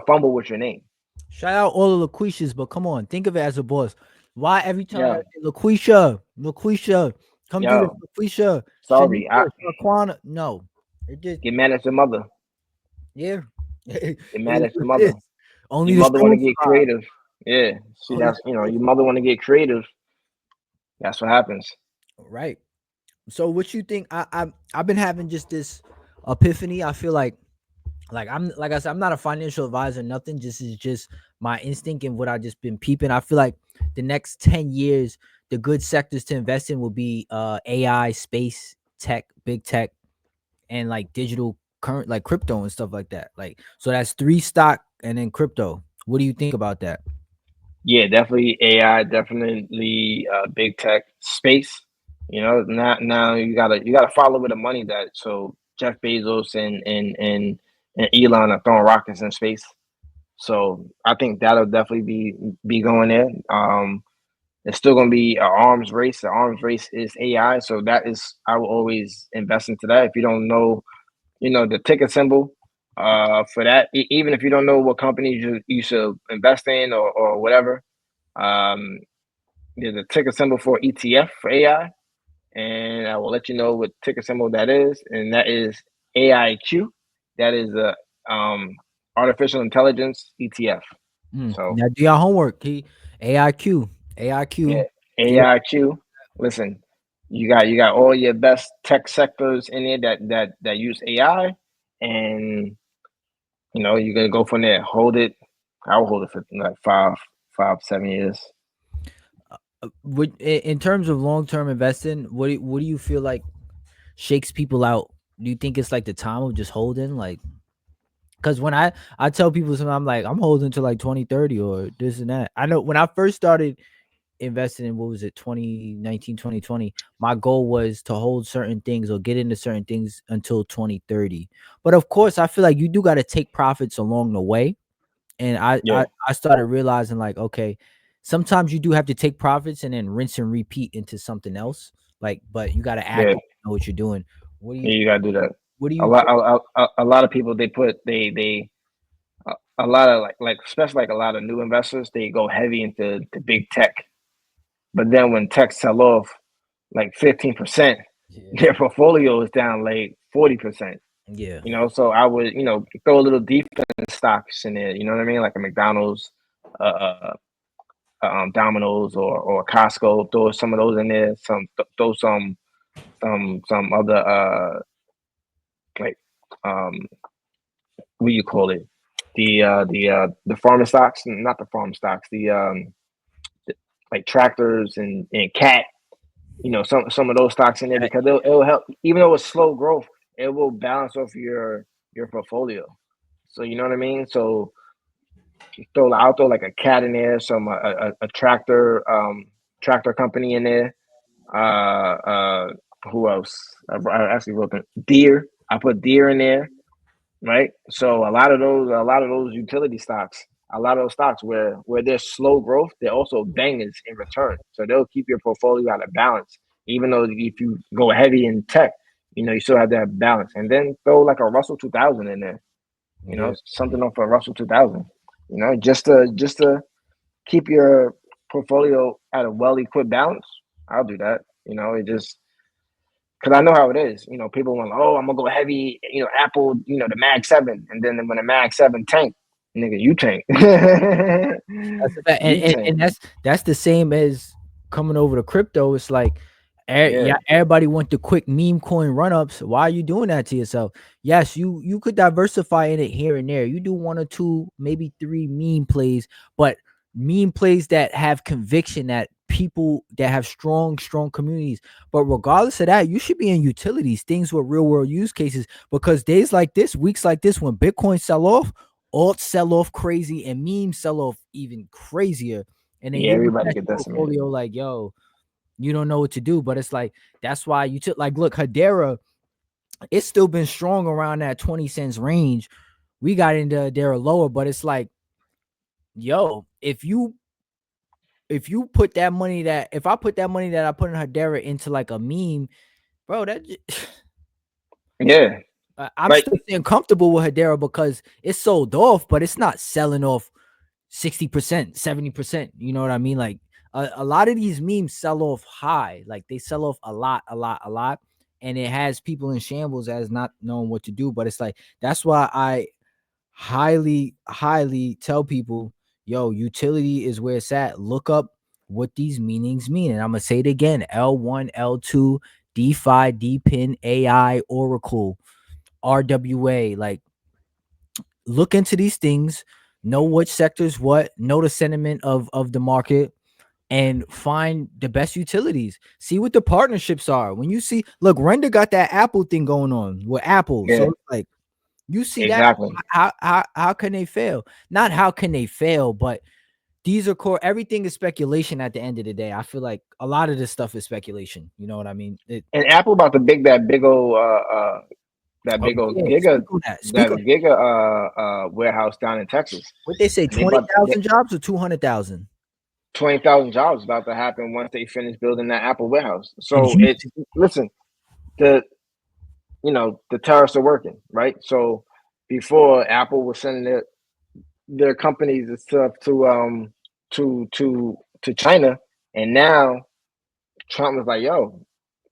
fumble with your name." Shout out all the LaQuishas, but come on, think of it as a boss. Why every time I Yeah, gotta say LaQuisha, come do this, yo, LaQuisha, sorry, Shanika, Shaquana? No, it just get mad at your mother. yeah, it Get mad is at what your it mother. is. Only Your the mother want to strong get survive. creative. Yeah, see, Only that's the strong your survive. mother want to get creative. That's what happens. Right. So what you think? I've been having just this epiphany. I feel like I'm like I said, I'm not a financial advisor, nothing. Just is just my instinct and what I just been peeping. I feel like the next 10 years, the good sectors to invest in will be AI, space, tech, big tech, and like digital current like crypto and stuff like that. Like so that's three stock and then crypto. What do you think about that? Yeah, definitely AI, definitely big tech space. Now you gotta follow where the money's at. So Jeff Bezos and Elon are throwing rockets in space. So I think that'll definitely be going there. It's still going to be an arms race. The arms race is AI, so that is I will always invest into that. If you don't know, the ticker symbol for that, even if you don't know what companies you should invest in or whatever, um, there's a ticker symbol for ETF for AI, and I will let you know what ticker symbol that is, and that is AIQ. That is a artificial intelligence ETF. So Now do your homework. AIQ, yeah, AIQ. Get it? AIQ. Listen, you got all your best tech sectors in there that use AI, and you're gonna go from there. Hold it. I'll hold it for like 5, 7 years. In terms of long term investing, what do you feel like shakes people out? Do you think it's like the time of just holding? Like, because when I tell people something, I'm like, I'm holding to like 2030 or this and that. I know when I first started investing in what was it 2019 2020, my goal was to hold certain things or get into certain things until 2030. But of course, I feel like you do got to take profits along the way. And Yeah, I started realizing like, okay, sometimes you do have to take profits and then rinse and repeat into something else. Like, but you got to yeah, actively know what you're doing. What do yeah. you You gotta do that. what do A you lot, put? a lot of people a lot of like especially like a lot of new investors they go heavy into the big tech, but then when tech sell off like 15%, Yeah. their portfolio is down like 40%. Yeah. So I would, throw a little defense stocks in there. You know what I mean? Like a McDonald's, Domino's, or Costco. Throw some of those in there. Throw some other like um what do you call it? The farmer stocks, not the farm stocks, like tractors and cat, some of those stocks in there Uh, because it'll help even though it's slow growth, it will balance off your portfolio. So you know what I mean? So I'll throw like a cat in there, some a tractor company in there. Who else? I actually wrote them deer. I put deer in there, right? So a lot of those utility stocks, a lot of those stocks where there's slow growth, they're also bangers in return. So they'll keep your portfolio out of balance. Even though if you go heavy in tech, you still have that balance. And then throw like a Russell 2000 in there, yeah. something off a Russell 2000, just to keep your portfolio at a well equipped balance. I'll do that. It just because I know how it is. People want, oh, I'm gonna go heavy. Apple. The Mag 7, and then when the Mag 7 tank, nigga, you tank. That's a fact. You tank. And that's the same as coming over to crypto. It's like, yeah, Yeah, everybody want the quick meme coin run ups. Why are you doing that to yourself? Yes, you could diversify in it here and there. You do one or two, maybe three meme plays, but meme plays that have conviction, that people that have strong communities. But regardless of that, you should be in utilities, things with real world use cases, because days like this, weeks like this, when Bitcoin sell off, alts sell off crazy, and memes sell off even crazier. And then yeah. you look Everybody at get your decimated. portfolio like, yo, you don't know what to do. But it's like, that's why you took, like, look, Hedera, it's still been strong around that 20 cents range. We got into Hedera lower, but it's like, yo, if you put that money that if I put that money that I put in Hedera into like a meme, bro, Yeah, I'm like still staying comfortable with Hedera because it's sold off, but it's not selling off 60%, 70%. You know what I mean? Like a lot of these memes sell off high. Like they sell off a lot, a lot, a lot. And it has people in shambles as not knowing what to do. But it's like, that's why I highly tell people, yo, utility is where it's at. Look up what these meanings mean. And I'm gonna say it again: L1, L2, DeFi, DPIN, AI, Oracle, RWA. Like, look into these things, know which sectors what, know the sentiment of the market, and find the best utilities. See what the partnerships are. When you see, look, Render got that Apple thing going on with Apple. yeah, So it's like, you see that, exactly. how can they fail? Not how can they fail, but these are core. Everything is speculation at the end of the day. I feel like a lot of this stuff is speculation. You know what I mean? And Apple about to big that Oh big old yeah, giga speak on that. that Speak on giga warehouse down in Texas. what they say. And they about 20,000 jobs or 200,000 20,000 jobs about to happen once they finish building that Apple warehouse. in So Houston. listen, the the tariffs are working, right? So before Apple was sending their companies and stuff to China, and now Trump was like, "Yo,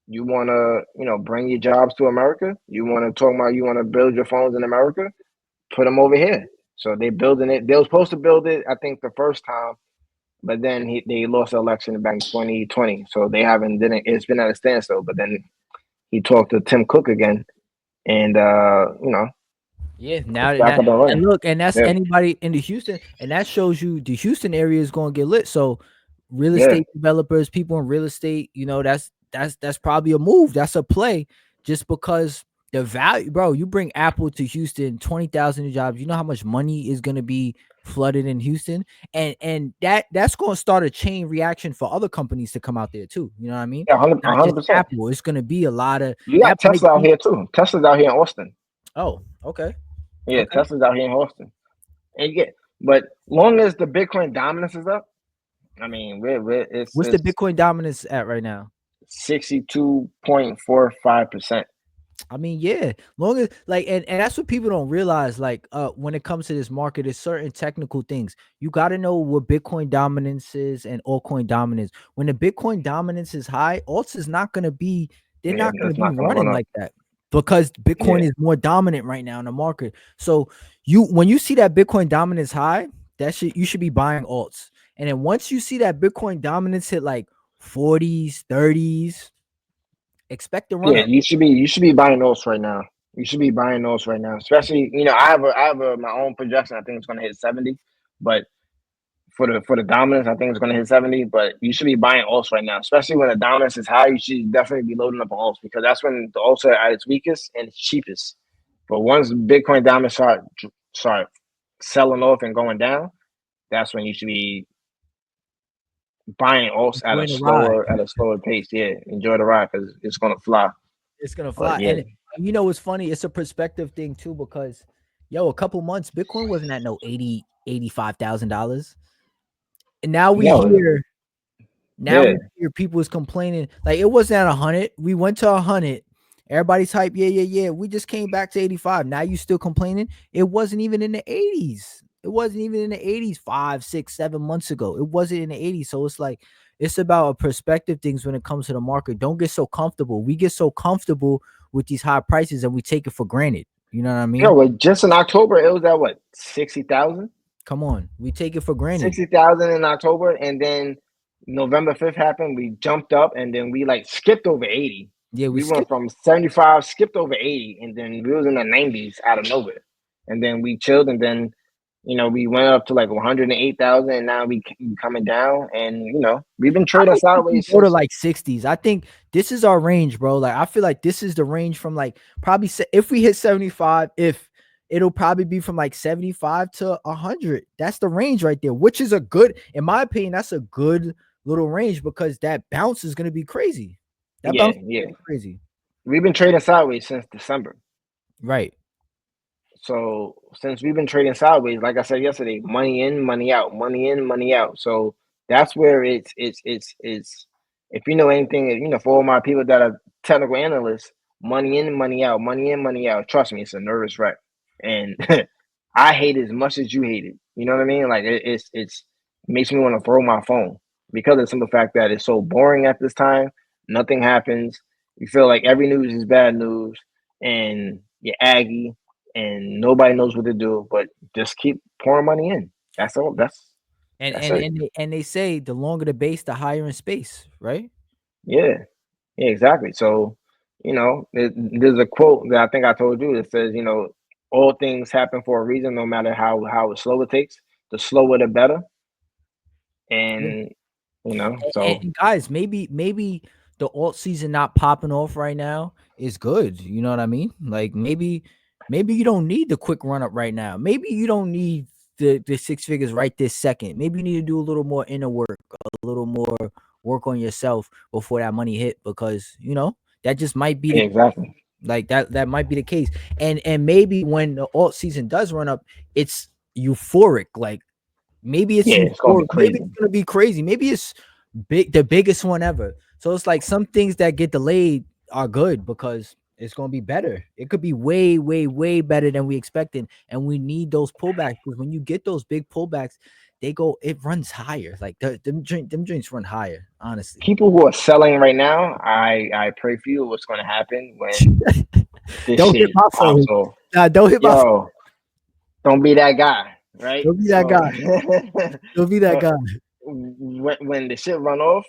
you want to bring your jobs to America? You want to talk about you want to build your phones in America? Put them over here." So they building it. They were supposed to build it, I think, the first time, but then they lost the election back in 2020. So they haven't didn't. It's been at a standstill. But then he talked to Tim Cook again, and Yeah, it's now back that, up and and running. look, and that's Yeah, anybody in the Houston, and that shows you the Houston area is going to get lit. So, real yeah, estate developers, people in real estate, that's probably a move. That's a play, just because the value, bro. You bring Apple to Houston, 20,000 jobs. You know how much money is going to be flooded in Houston, and that's going to start a chain reaction for other companies to come out there too. You know what I mean? yeah, Not just 100%. Apple. It's going to be a lot of You that got might Tesla out be. here too. Tesla's out here in Austin. Oh, okay, Yeah, okay. Tesla's out here in Austin. And you get, but long as the Bitcoin dominance is up, I mean, What's the it's Bitcoin dominance at right now? 62.45%. I mean, yeah, long as, like, and that's what people don't realize. Like, when it comes to this market, there's certain technical things you got to know what Bitcoin dominance is and altcoin dominance. When the Bitcoin dominance is high, alts is not going to be. They're Yeah, not going to it's be not gonna run running up. like that because Bitcoin Yeah, is more dominant right now in the market. So when you see that Bitcoin dominance high, you should be buying alts. And then once you see that Bitcoin dominance hit like 40s, 30s, expect a run yeah. up. You should be buying those right now. You should be buying those right now, especially I have my own projection. I think it's going to hit 70, but for the dominance, I think it's going to hit 70. But you should be buying alts right now, especially when the dominance is high. You should definitely be loading up on alts because that's when the alts are at its weakest and its cheapest. But once Bitcoin dominance start selling off and going down, that's when you should be buying alts Enjoying the ride. at a slower pace. Yeah, enjoy the ride because it's going to fly. It's gonna But fly. yeah, And you know what's funny? It's a perspective thing too, because yo, a couple months, Bitcoin wasn't at no 85,000 dollars. And now we yo, hear now yeah, we hear people is complaining like it wasn't at 100. We went to 100. Everybody's hype. Yeah, yeah, yeah. We just came back to 85. Now you still complaining? It wasn't even in the 80s. It wasn't even in the 80s 5, 6, 7 months ago. It wasn't in the 80s. So it's like it's about a perspective things when it comes to the market. Don't get so comfortable. We get so comfortable with these high prices and we take it for granted. You know what I mean? well, just in October it was at what 60,000. Come on. We take it for granted. 60,000 in October, and then November 5th happened. We jumped up, and then we like skipped over 80. Yeah, we We went skipped. from 75, skipped over 80, and then we was in the 90s out of nowhere. And then we chilled, and then we went up to like 108,000, and now we coming down, and we've been I trading don't think we sideways go to since. like 60s. I think this is our range, bro. Like I feel like this is the range from like probably if we hit 75, if it'll probably be from like 75 to 100. That's the range right there, which is a good, in my opinion, that's a good little range because that bounce is going to be crazy. That Yeah, bounce is yeah, gonna be crazy. we've been trading sideways since December. Right. So since we've been trading sideways, like I said yesterday, money in, money out, money in, money out. So that's where it's if you know anything, for all my people that are technical analysts, money in, money out, money in, money out. Trust me, it's a nervous wreck. And I hate it as much as you hate it. You know what I mean? Like it makes me want to throw my phone because of the simple fact that it's so boring at this time. Nothing happens. You feel like every news is bad news and you're aggy and nobody knows what to do, but just keep pouring money in. That's all. And That's and it. and they, and they say the longer the base, the higher in space, right? Yeah, yeah, exactly. So, there's a quote that I think I told you that says, all things happen for a reason, no matter how slow it takes. The slower, the better. And so And guys, maybe the alt season not popping off right now is good. You know what I mean? Like maybe you don't need the quick run up right now. Maybe you don't need the six figures right this second. Maybe you need to do a little more inner work, a little more work on yourself before that money hit because that just might be yeah, the exactly. like that might be the case. And maybe when the alt season does run up, it's euphoric. Like maybe it's Yeah, it's gonna be euphoric. Maybe crazy. it's gonna be crazy. Maybe it's the biggest one ever. So it's like some things that get delayed are good because it's gonna be better. It could be way, way, way better than we expected, and we need those pullbacks because when you get those big pullbacks, it runs higher. Like them drinks run higher. Honestly, People who are selling right now, I pray for you what's gonna happen when this don't hit shit my pops phone. off. Nah, don't hit my phone. Yo, don't be that guy, right? Don't be that So guy. Don't be that but guy. when the shit run off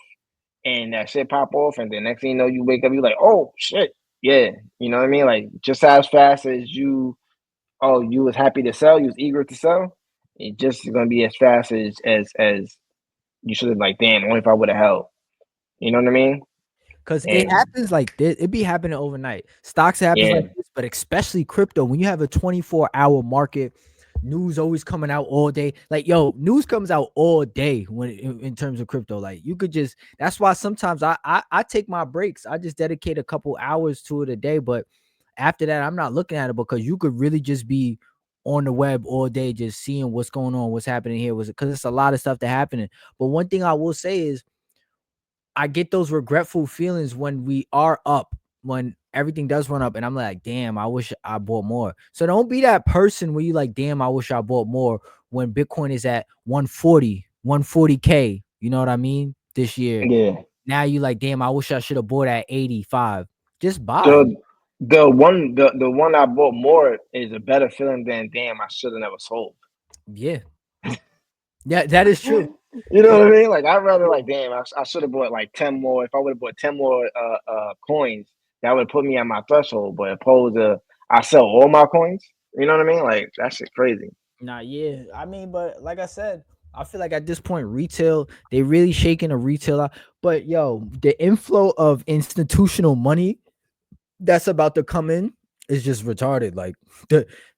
and that shit pop off, and the next thing you know, you wake up, you're like, oh shit, yeah, you know what I mean? Like just as fast as you was happy to sell, you was eager to sell, it just gonna be as fast as you should have. Like, damn, only if I would have held. You know what I mean? Cause it And happens like this. It be happening overnight. Stocks happens yeah, like this, but especially crypto. When you have a 24-hour market, news always coming out all day. Like news comes out all day when in terms of crypto. Like you could just. That's why sometimes I take my breaks. I just dedicate a couple hours to it a day. But after that, I'm not looking at it because you could really just be on the web all day, just seeing what's going on, what's happening here. Was because it's a lot of stuff that happening. But one thing I will say is I get those regretful feelings when we are up, when everything does run up, and I'm like, damn, I wish I bought more. So don't be that person where you like, damn, I wish I bought more when Bitcoin is at 140, 140K. You know what I mean? This year. yeah. Now you like, damn, I wish I should have bought at 85. Just buy. The the one I bought more is a better feeling than damn I should have never sold. Yeah. Yeah, that is true. You know Yeah. what I mean? Like I'd rather like damn I should have bought like 10 more. If I would have bought 10 more coins, that would put me at my threshold. But opposed to I sell all my coins. You know what I mean? Like that shit crazy. Nah, yeah. I mean, but like I said, I feel like at this point, retail, they really shaking a retail out. But yo, the inflow of institutional money that's about to come in is just retarded. Like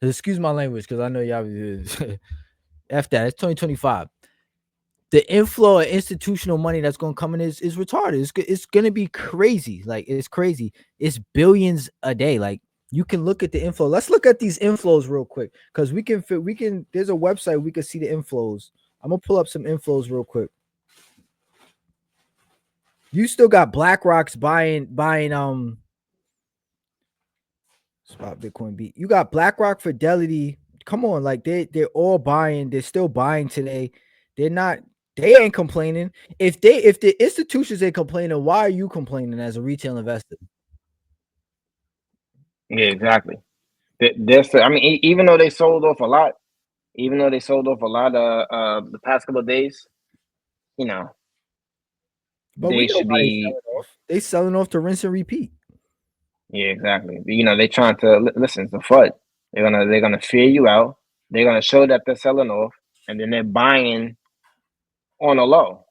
excuse my language, because I know y'all F that. It's 2025. The inflow of institutional money that's gonna come in is retarded. It's gonna be crazy. Like it's crazy. It's billions a day. Like you can look at the inflow. Let's look at these inflows real quick because we can. There's a website we can see the inflows. I'm gonna pull up some inflows real quick. You still got BlackRock's buying spot Bitcoin beat. You got BlackRock, Fidelity. Come on, like they're all buying. They're still buying today. They're not. They ain't complaining. If the institutions ain't complaining, why are you complaining as a retail investor? Yeah, exactly. That's I mean, even though they sold off a lot, even though they sold off a lot the past couple of days, you know, But we they know should why they be. selling off. They selling off to rinse and repeat. Yeah, exactly. You know, they trying to listen. It's a FUD. They're gonna fear you out. They're gonna show that they're selling off, and then they're buying on a low.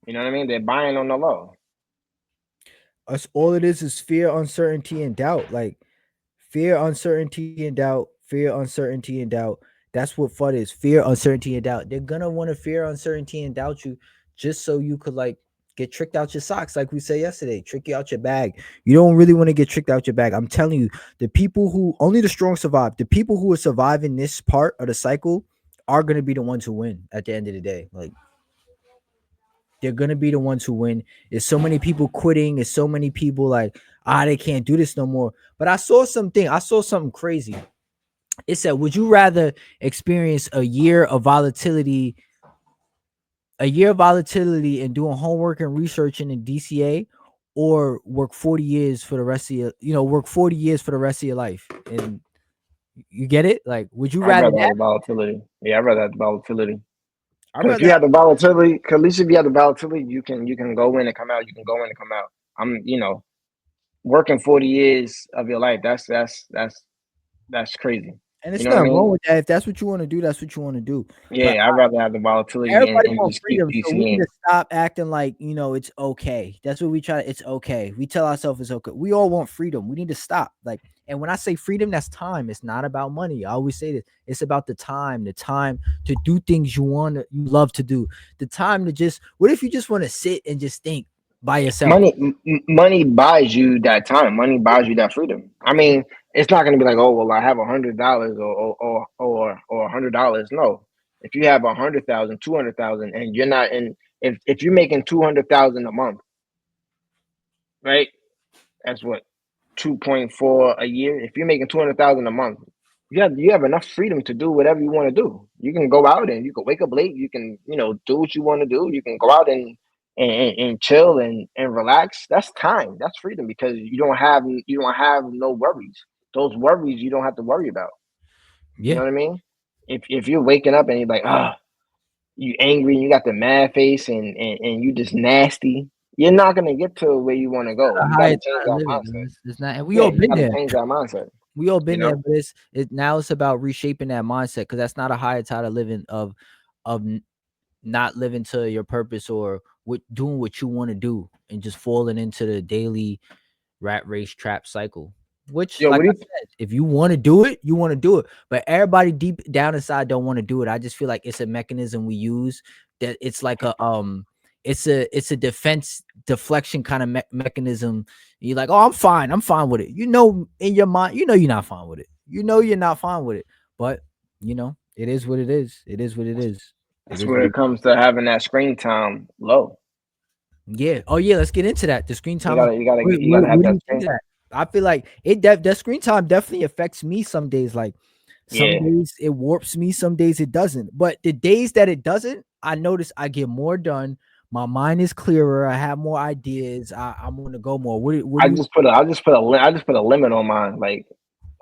You know what I mean? They're buying on the low. Us all it is fear, uncertainty, and doubt. Like fear, uncertainty, and doubt. Fear, uncertainty, and doubt. That's what FUD is. Fear, uncertainty, and doubt. They're gonna want to fear, uncertainty, and doubt you just so you could like get tricked out your socks, like we said yesterday. Trick you out your bag. You don't really want to get tricked out your bag. I'm telling you, the people who only the strong survive. The people who are surviving this part of the cycle are gonna be the ones who win at the end of the day. Like they're gonna be the ones who win. There's so many people quitting. There's so many people like they can't do this no more. But I saw something. I saw something crazy. It said, "Would you rather experience a year of volatility and doing homework and researching in DCA, or work 40 years for the rest of work 40 years for the rest of your life?" And you get it? Like, would you I'd rather rather have that? the volatility. Yeah, I'd rather have the volatility. I'd Because if rather you have the volatility, at least if you have the volatility, you can go in and come out. You can go in and come out. I'm working 40 years of your life. That's crazy. and You it's know what I nothing wrong mean? with that. If that's what you want to do, that's what you want to do. But Yeah, I'd rather have the volatility and, everybody and wants just keep freedom, so we need DCing. to stop acting like it's okay. That's what we try. It's okay. We tell ourselves it's okay. We all want freedom. We need to stop. Like, and when I say freedom, that's time. It's not about money. I always say this. It's about the time to do things you love to do. The time to just. What if you just want to sit and just think by yourself? Money buys you that time. Money buys you that freedom. I mean, it's not going to be like, oh well, I have $100 or $100. No, if you have 100,000, 200,000, and you're not in, if you're making 200,000 a month, right? That's what 2.4 a year. If you're making 200,000 a month, you have enough freedom to do whatever you want to do. You can go out and you can wake up late. You can do what you want to do. You can go out and chill and relax. That's time. That's freedom because you don't have no worries. Those worries you don't have to worry about. You Yeah. know what I mean? If you're waking up and you're like you angry and you got the mad face and you just nasty, you're not gonna get to where you want to go. A You got higher to change tide of that living, mindset. guys. It's not, and we Yeah, all you been got to there. change that mindset. We all You been there, know, but now it's about reshaping that mindset because that's not a higher tide of living of not living to your purpose or doing what you want to do and just falling into the daily rat race trap cycle. Which, yo, like what do I you said, if you want to do it, you want to do it. But everybody deep down inside don't want to do it. I just feel like it's a mechanism we use that it's like it's a defense deflection kind of mechanism. You're like, oh, I'm fine with it. In your mind, you're not fine with it. You're not fine with it. But it is what it is. It is what it is. It That's is where what it it comes to having that screen time low. Yeah. Oh yeah. Let's get into that. The screen You time. gotta, you gotta, you gotta have What do that you think screen. of that? I feel like that screen time definitely affects me some days. Like some Yeah, days it warps me, some days it doesn't. But the days that it doesn't, I notice I get more done. My mind is clearer. I have more ideas. I'm gonna go more. What do I you? just put a, I just put a, I just put a limit on mine, like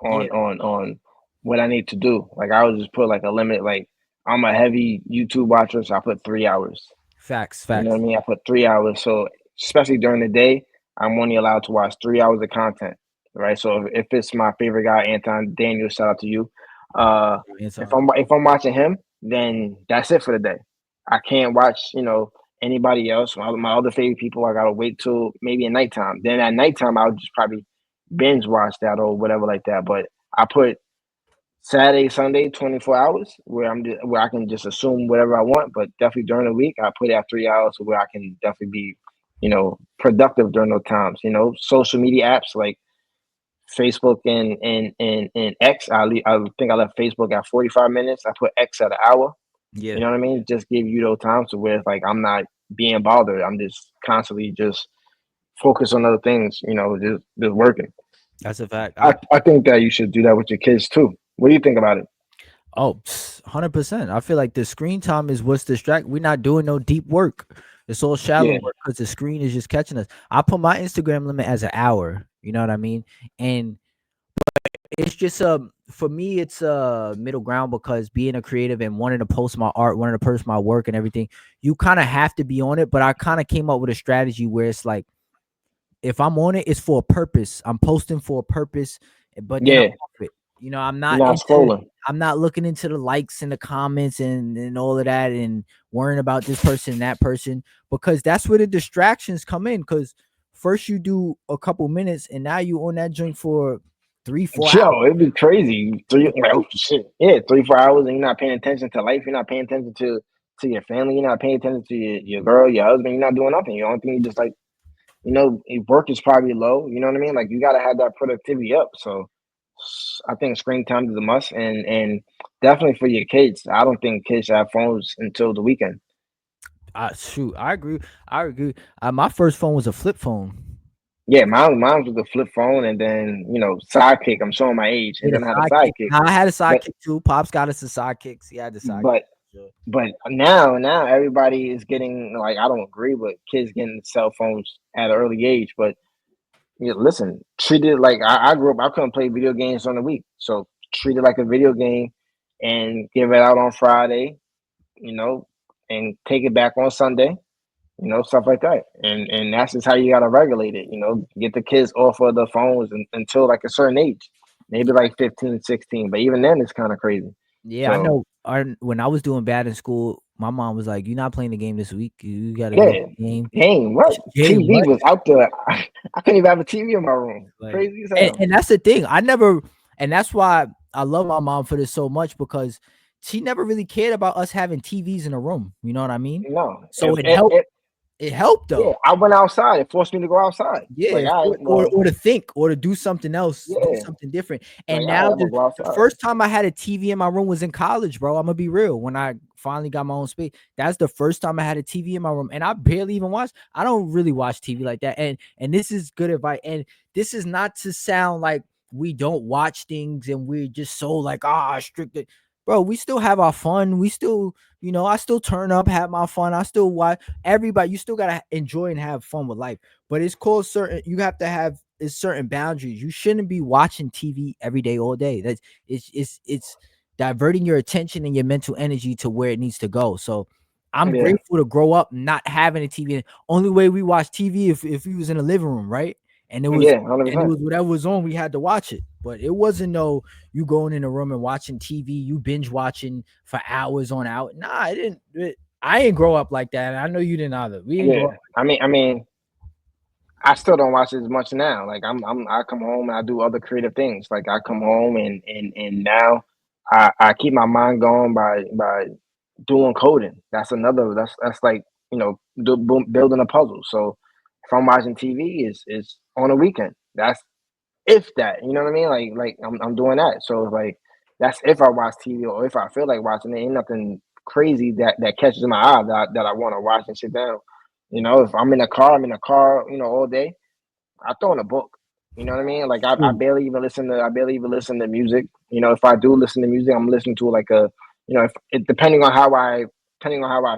Yeah. on what I need to do. Like I would just put like a limit. Like I'm a heavy YouTube watcher, so I put 3 hours. Facts. You know what Facts. I mean? I put 3 hours. So especially during the day, I'm only allowed to watch 3 hours of content. right? So if it's my favorite guy, Anton Daniel, shout out to you. Uh, It's if I'm watching him, then that's it for the day. I can't watch, anybody else. My other favorite people, I gotta wait till maybe at nighttime. Then at nighttime, I'll just probably binge watch that or whatever like that. But I put Saturday, Sunday, 24 hours where I can just assume whatever I want. But definitely during the week, I put it at 3 hours where I can definitely be, productive during those times. Social media apps like Facebook and X. I think I left Facebook at 45 minutes. I put X at an hour. yeah, You know what I mean? Just give you those times to where it's like I'm not being bothered. I'm just constantly just focused on other things. Just working. that's a fact. I think that you should do that with your kids too. What do you think about it? Oh, 100%. I feel like the screen time is what's distract. We're not doing no deep work. It's all shallow Yeah, work because the screen is just catching us. I put my Instagram limit as an hour. You know what I mean? And it's just for me, it's a middle ground because being a creative and wanting to post my art, wanting to post my work and everything, you kind of have to be on it. But I kind of came up with a strategy where it's like if I'm on it, it's for a purpose. I'm posting for a purpose, but then I'm yeah. off it. You're not scrolling. I'm not looking into the likes and the comments and all of that and worrying about this person and that person because that's where the distractions come in. Because first you do a couple minutes and now you on that joint for 3 4 hours. Yo, it'd be crazy. Like, oh shit. Yeah, 3 4 hours and you're not paying attention to life. You're not paying attention to your family. You're not paying attention to your girl, your husband. You're not doing nothing. The only thing you just like, work is probably low. You know what I mean? Like you gotta have that productivity up. So I think screen time is a must and definitely for your kids. I don't think kids should have phones until the weekend. Shoot, I agree. I agree. My first phone was a flip phone. Yeah, mine was a flip phone and then, sidekick. I'm showing my age. And Yeah, then I had a the sidekick. sidekick. Now, I had a But sidekick too. Pops got us a sidekicks. He had the sidekick. but Sure. But now everybody is getting like I don't agree with kids getting cell phones at an early age. But listen, treat it like I grew up. I couldn't play video games on the week, so treat it like a video game and give it out on Friday. You know, and take it back on Sunday. Stuff like that. And that's just how you gotta regulate it. Get the kids off of the phones until like a certain age, maybe like 15, 16. But even then, it's kind of crazy. Yeah, I So know. When I was doing bad in school, my mom was like, "You're not playing the game this week. You got to go to yeah. the game." Dang, what? Game TV what? was out there. I couldn't even have a TV in my room. Like, Crazy as hell. and that's the thing. And that's why I love my mom for this so much because she never really cared about us having TVs in a room. You know what I mean? No. So it helped. It helped Yeah, though. I went outside. It forced me to go outside. Like, Yeah, all right, well, or to think or to do something else, do yeah. something different. Like, And all right, now I'm gonna go the outside. first time I had a TV in my room was in college, bro. I'm gonna be real. When I finally got my own space, that's the first time I had a TV in my room, and I barely even watch. I don't really watch TV like that. And this is good advice. And this is not to sound like we don't watch things and we're just so like strict. Bro, we still have our fun. We still, I still turn up, have my fun. I still watch everybody. You still gotta enjoy and have fun with life. But it's called certain. You have to have certain boundaries. You shouldn't be watching TV every day, all day. That's it's diverting your attention and your mental energy to where it needs to go. So I'm Yeah, grateful to grow up not having a TV. Only way we watch TV if we was in the living room, right? And it was yeah, hundred and it percent. was whatever was on, we had to watch it. But it wasn't no you going in a room and watching TV, you binge watching for hours on out. Nah, I didn't grow up like that. I know you didn't either. We didn't grow Yeah, up. I mean, I still don't watch it as much now. Like, I come home and I do other creative things. Like, I come home and now I keep my mind going by doing coding. That's like building a puzzle. So if I'm watching TV, is on a weekend. That's if that, you know what I mean? Like I'm doing that. So like that's if I watch TV or if I feel like watching it. Ain't nothing crazy that catches my eye that I want to watch and sit down. If I'm in a car, I'm in a car, all day. I throw in a book. You know what I mean? Like I Shoot. barely even listen to music. If I do listen to music, I'm listening to like a if it depending on how I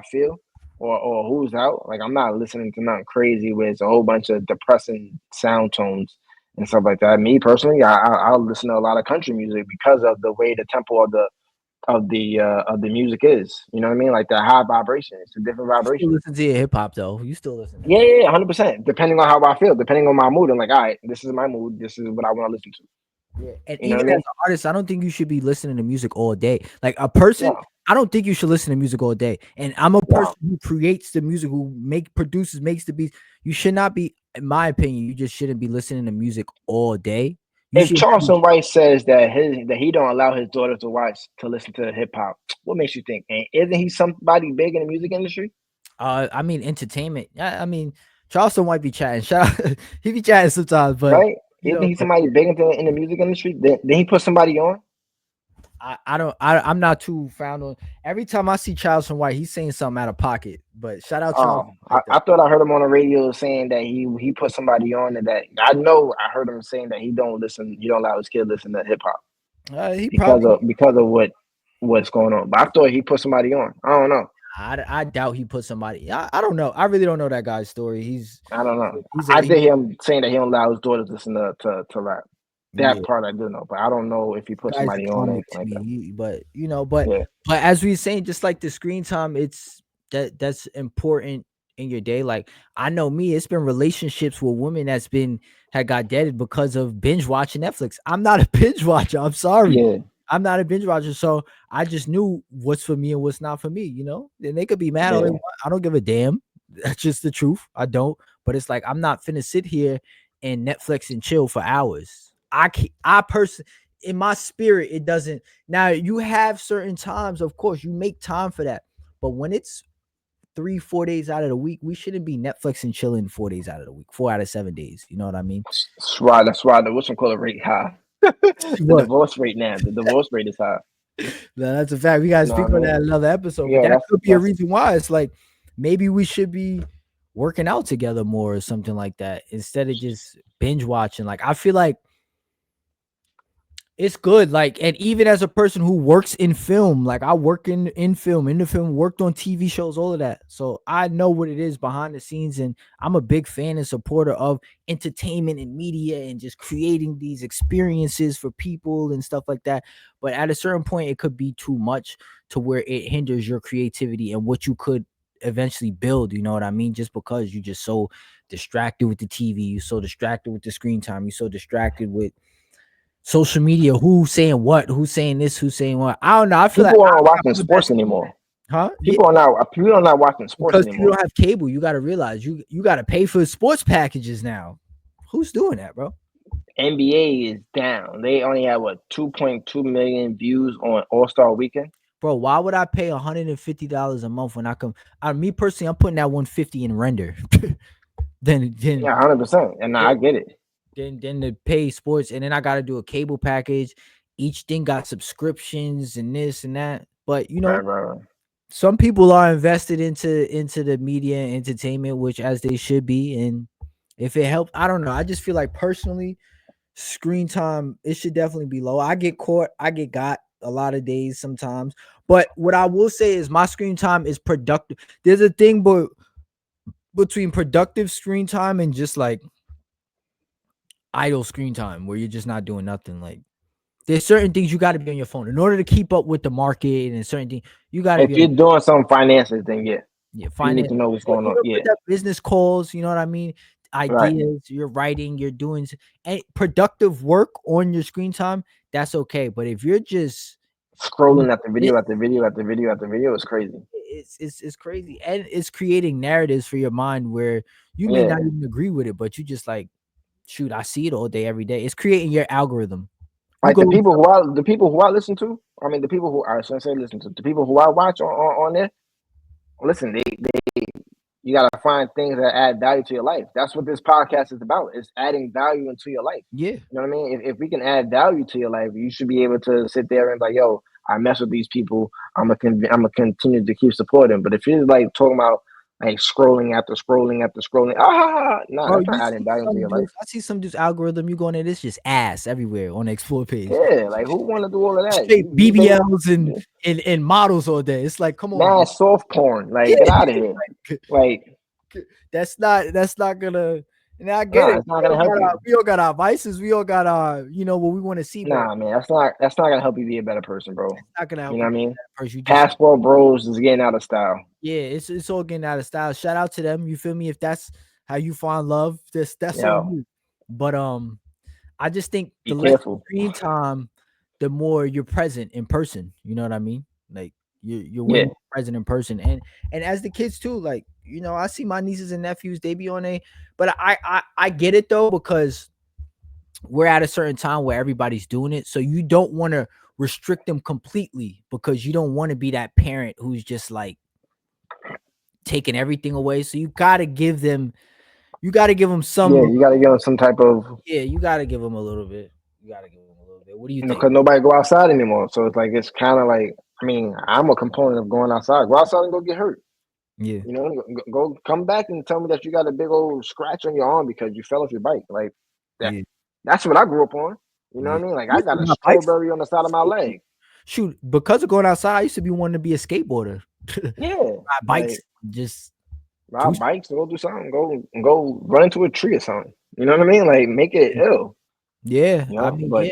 feel or who's out. Like I'm not listening to nothing crazy where it's a whole bunch of depressing sound tones and stuff like that. Me personally, I'll listen to a lot of country music because of the way the tempo of the music is. You know what I mean? Like the high vibration. It's a different You still vibration. listen to your hip hop though. You still listen to Yeah, that. yeah, 100%. Depending on how I feel, depending on my mood, I'm like, all right, this is my mood. This is what I want to listen to. Yeah. And You know even what I as mean? an artist, I don't think you should be listening to music all day. Like a person, No, I don't think you should listen to music all day. And I'm a person no. who creates the music, who produces, makes the beats. You should not be, in my opinion, you just shouldn't be listening to music all day. You If should be Charleston White says that he don't allow his daughter to watch to listen to hip hop, what makes you think? And isn't he somebody big in the music industry? I mean entertainment. I mean Charleston might be chatting. Shout out, he be chatting sometimes, but Right? you Isn't know, he but somebody yeah. big in the music industry? Then he put somebody on. I don't I'm not too found on every time I see Charleston White, he's saying something out of pocket. But shout out Oh, Charleston White I though. thought I heard him on the radio saying that he put somebody on, and that I know I heard him saying that he don't allow his kid listen to hip hop He probably because of what's going on. But I thought he put somebody on. I don't know. I doubt he put somebody. I don't know. I really don't know that guy's story. I don't know. He's I a he, did hear him saying that he don't allow his daughter to listen to rap. That yeah. part I do know, but I don't know if he put Guy's somebody on or iconic anything to like me. that. But you know, but Yeah, as we were saying, just like the screen time, it's that's important in your day. Like I know me, it's been relationships with women had got deaded because of binge watching Netflix. I'm not a binge watcher. I'm sorry. yeah, I'm not a binge watcher, so I just knew what's for me and what's not for me, you know? And they could be mad all they yeah. want. I don't give a damn. That's just the truth. I don't. But it's like I'm not finna sit here and Netflix and chill for hours. I personally in my spirit, it doesn't. Now you have certain times, of course, you make time for that. But when it's 3, 4 days out of the week, we shouldn't be Netflix and chilling 4 days out of the week, 4 out of 7 days. You know what I mean? That's why the what's call it rate high. The What? divorce rate now, the divorce rate is high. No, that's a fact. We gotta You know speak what I on that mean? in another episode, but Yeah, that could be a that's reason why. It's like maybe we should be working out together more or something like that instead of just binge watching. Like I feel like it's good. Like, and even as a person who works in film, like I work in film, in the film, worked on TV shows, all of that. So I know what it is behind the scenes, and I'm a big fan and supporter of entertainment and media and just creating these experiences for people and stuff like that. But at a certain point, it could be too much to where it hinders your creativity and what you could eventually build. You know what I mean? Just because you're just so distracted with the TV, you're so distracted with the screen time, you're so distracted with social media, who's saying what, who's saying this, who's saying what. I don't know. I feel like people aren't I'm watching the best, sports anymore. huh? Yeah, People are not watching sports because people anymore. don't have cable. You got to realize you got to pay for sports packages now. Who's doing that, bro? NBA is down. They only have what 2.2 million views on All Star Weekend. Bro, why would I pay $150 a month when I come? Me personally, I'm putting that 150 in render. then then Yeah, 100%. And I get it. then to pay sports, and then I got to do a cable package. Each thing got subscriptions and this and that. But you Right, know, right, right. some people are invested into the media and entertainment, which as they should be. And if it helps, I don't know. I just feel like personally, screen time, it should definitely be low. I get caught, I get got a lot of days sometimes. But what I will say is my screen time is productive. There's a thing between productive screen time and just like idle screen time where you're just not doing nothing. Like there's certain things you got to be on your phone in order to keep up with the market, and certain things you got to be If on. you're doing some finances, then yeah, Yeah, you need finance, to know what's or going on. even Yeah, put that business calls, you know what I mean? right. Ideas, you're writing, you're doing and productive work on your screen time, that's okay. But if you're just Scrolling at the it, video after video after video after video is crazy. it's crazy. And it's creating narratives for your mind where you may not Yeah. even agree with it, but you just like, shoot, I see it all day, every day. It's creating your algorithm. You Like go the people who I listen to, I mean the people who I shouldn't say listen to, the people who I watch on there, listen, they you gotta find things that add value to your life. That's what this podcast is about. It's adding value into your life. yeah. You know what I mean? If we can add value to your life, you should be able to sit there and be like, yo, I mess with these people. I'm gonna continue to keep supporting. But if you're like talking about like scrolling after scrolling after scrolling, no, Bro, that's not adding value to your life. I see some dude's algorithm. You go in there, it's just ass everywhere on the explore page. Yeah, like who want to do all of that? Straight You make BBLs and models all day. It's like, come on, bro. mad soft porn. Yeah, Like, get out of here. like, Like, that's not gonna. And I get Nah, it. it's not gonna help you. We all got our vices. We all got our, what we want to see, but Nah, man, that's not gonna help you be a better person, bro. it's not gonna You help know you what I be mean? that person. You just Passport bros is getting out of style. yeah, it's all getting out of style. Shout out to them. You feel me? If that's how you find love, that's on Yo, you. But I just think be the less careful. screen time, the more you're present in person. You know what I mean? Like you're way Yeah, more present in person, and as the kids too. Like I see my nieces and nephews. They be on but I get it though because we're at a certain time where everybody's doing it, so you don't want to restrict them completely because you don't want to be that parent who's just like taking everything away. So you gotta give them yeah. some. You gotta give them some type of, Yeah, you gotta give them a little bit. You gotta give them a little bit. What do you think? because nobody go outside anymore. So it's like it's kind of like, I mean, I'm a component of going outside. Go outside and go get hurt. Yeah, Go come back and tell me that you got a big old scratch on your arm because you fell off your bike. Like that. yeah, That's what I grew up on. You know yeah. what I mean? Like I I used to got a ride bikes. strawberry on the side of my leg. Shoot, because of going outside, I used to be wanting to be a skateboarder. Ride Yeah, bikes, like just do. ride bikes, go do something, go run into a tree or something. You know what I mean? Like make it ill. Yeah, You I know, mean, but yeah,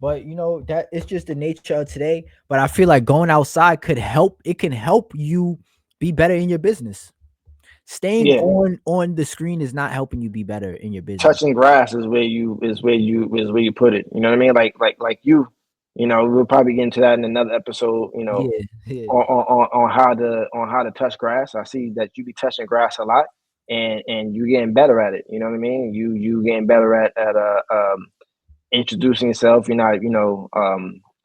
but that it's just the nature of today. But I feel like going outside could help. It can help you be better in your business. Staying yeah, on the screen is not helping you be better in your business. touching grass is where you put it. You know what I mean? Like you. We'll probably get into that in another episode. Yeah, yeah, On how to touch grass. I see that you be touching grass a lot, and you getting better at it. You know what I mean? You getting better at introducing yourself. You're not,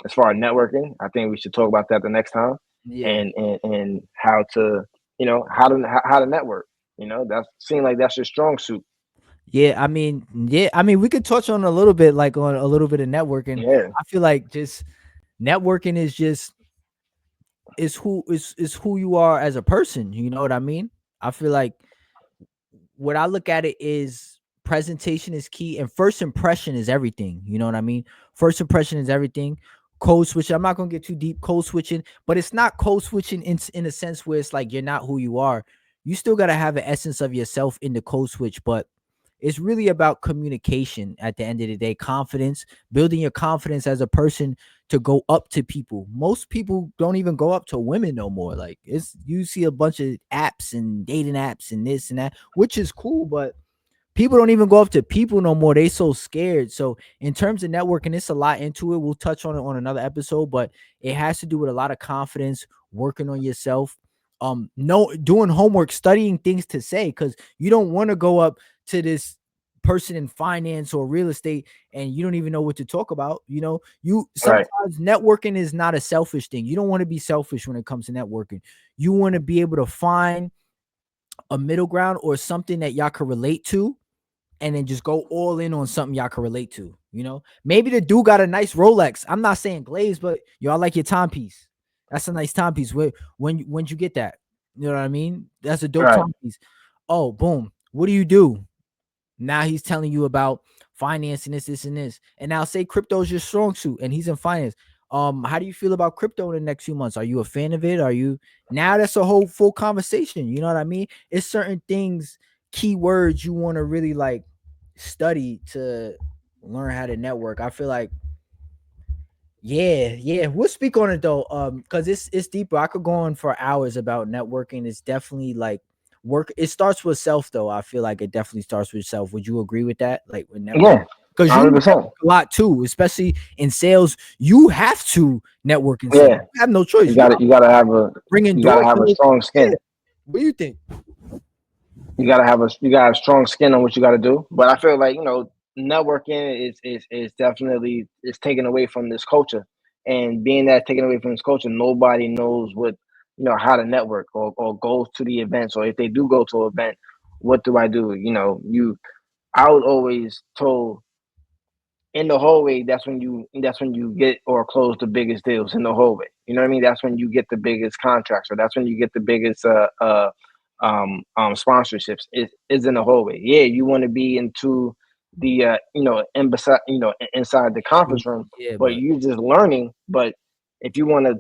as far as networking. I think we should talk about that the next time, yeah. and how to, how to network. That seems like that's your strong suit. Yeah, I mean, we could touch on a little bit, like on a little bit of networking. Yeah, I feel like just networking is just is who you are as a person. You know what I mean? I feel like what I look at it is presentation is key and first impression is everything. You know what I mean? First impression is everything. Code switching. I'm not gonna get too deep. Code switching, but it's not code switching in a sense where it's like you're not who you are. You still gotta have an essence of yourself in the code switch, but it's really about communication at the end of the day, confidence, building your confidence as a person to go up to people. Most people don't even go up to women no more. Like you see a bunch of apps and dating apps and this and that, which is cool, but people don't even go up to people no more. They so scared. So in terms of networking, it's a lot into it. We'll touch on it on another episode, but it has to do with a lot of confidence, working on yourself, no doing homework, studying things to say, because you don't want to go up to this person in finance or real estate and you don't even know what to talk about. You right, sometimes networking is not a selfish thing. You don't want to be selfish when it comes to networking. You want to be able to find a middle ground or something that y'all can relate to and then just go all in on something y'all can relate to. Maybe the dude got a nice Rolex. I'm not saying glaze, but y'all like your timepiece. That's a nice timepiece. When you get that, you know what I mean? That's a dope right. timepiece. Oh, boom. What do you do? Now he's telling you about financing this, and this. And now say crypto is your strong suit and he's in finance. How do you feel about crypto in the next few months? Are you a fan of it? Are you now that's a whole full conversation. You know what I mean? It's certain things, keywords you want to really like study to learn how to network. I feel like yeah. We'll speak on it though. Because it's deeper. I could go on for hours about networking. It's definitely like work. It starts with self though. I feel like it definitely starts with self. Would you agree with that? Like with network? Yeah, Because you 100%. network a lot too, especially in sales. You have to network in sales. Yeah, You have no choice. you You got got to you got to have a bringing you got to doors. have a strong Yeah. skin. What do you think? You got to have strong skin on what you got to do. But I feel like networking is definitely is taken away from this culture, and being that taken away from this culture, nobody knows what how to network or go to the events, or if they do go to an event, what do I do? I was always told in the hallway, that's when you get or close the biggest deals in the hallway. You know what I mean? That's when you get the biggest contracts, or that's when you get the biggest sponsorships. Is in the hallway. Yeah, you want to be into the inside the conference room, Yeah, but but you just learning. But if you want to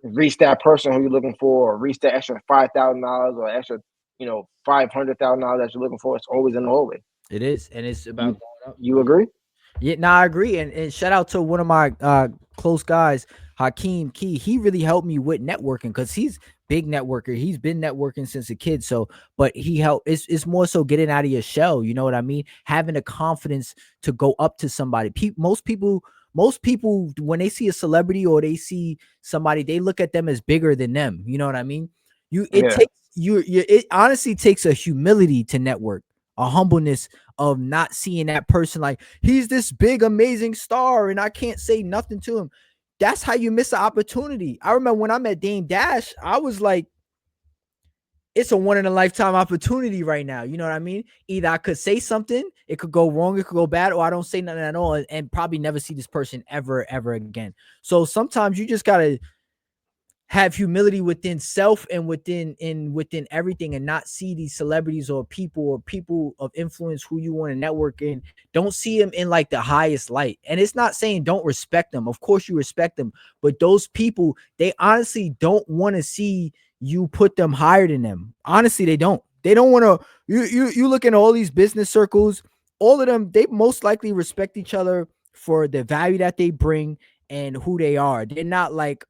reach that person who you're looking for, or reach that extra $5,000 or extra $500,000 that you're looking for, it's always in the hallway. It is, and it's You about going up. you agree? Yeah, nah, I agree. And shout out to one of my close guys, Hakeem Key. He really helped me with networking because he's big networker. He's been networking since a kid. So, but he helped. It's more so getting out of your shell. You know what I mean? Having the confidence to go up to somebody. Most people, when they see a celebrity or they see somebody, they look at them as bigger than them. You know what I mean? It Yeah, takes it honestly takes a humility to network, a humbleness of not seeing that person like he's this big amazing star and I can't say nothing to him. That's how you miss an opportunity. I remember when I met Dame Dash, I was like, it's a one in a lifetime opportunity right now. You know what I mean? Either I could say something, it could go wrong, it could go bad, or I don't say nothing at all and probably never see this person ever again. So sometimes you just gotta have humility within self and within everything, and not see these celebrities or people of influence who you want to network in. Don't see them in like the highest light. And it's not saying don't respect them. Of course you respect them, but those people, they honestly don't want to see you put them higher than them. Honestly, they don't want to. You look in all these business circles, all of them, they most likely respect each other for the value that they bring and who they are. They're not like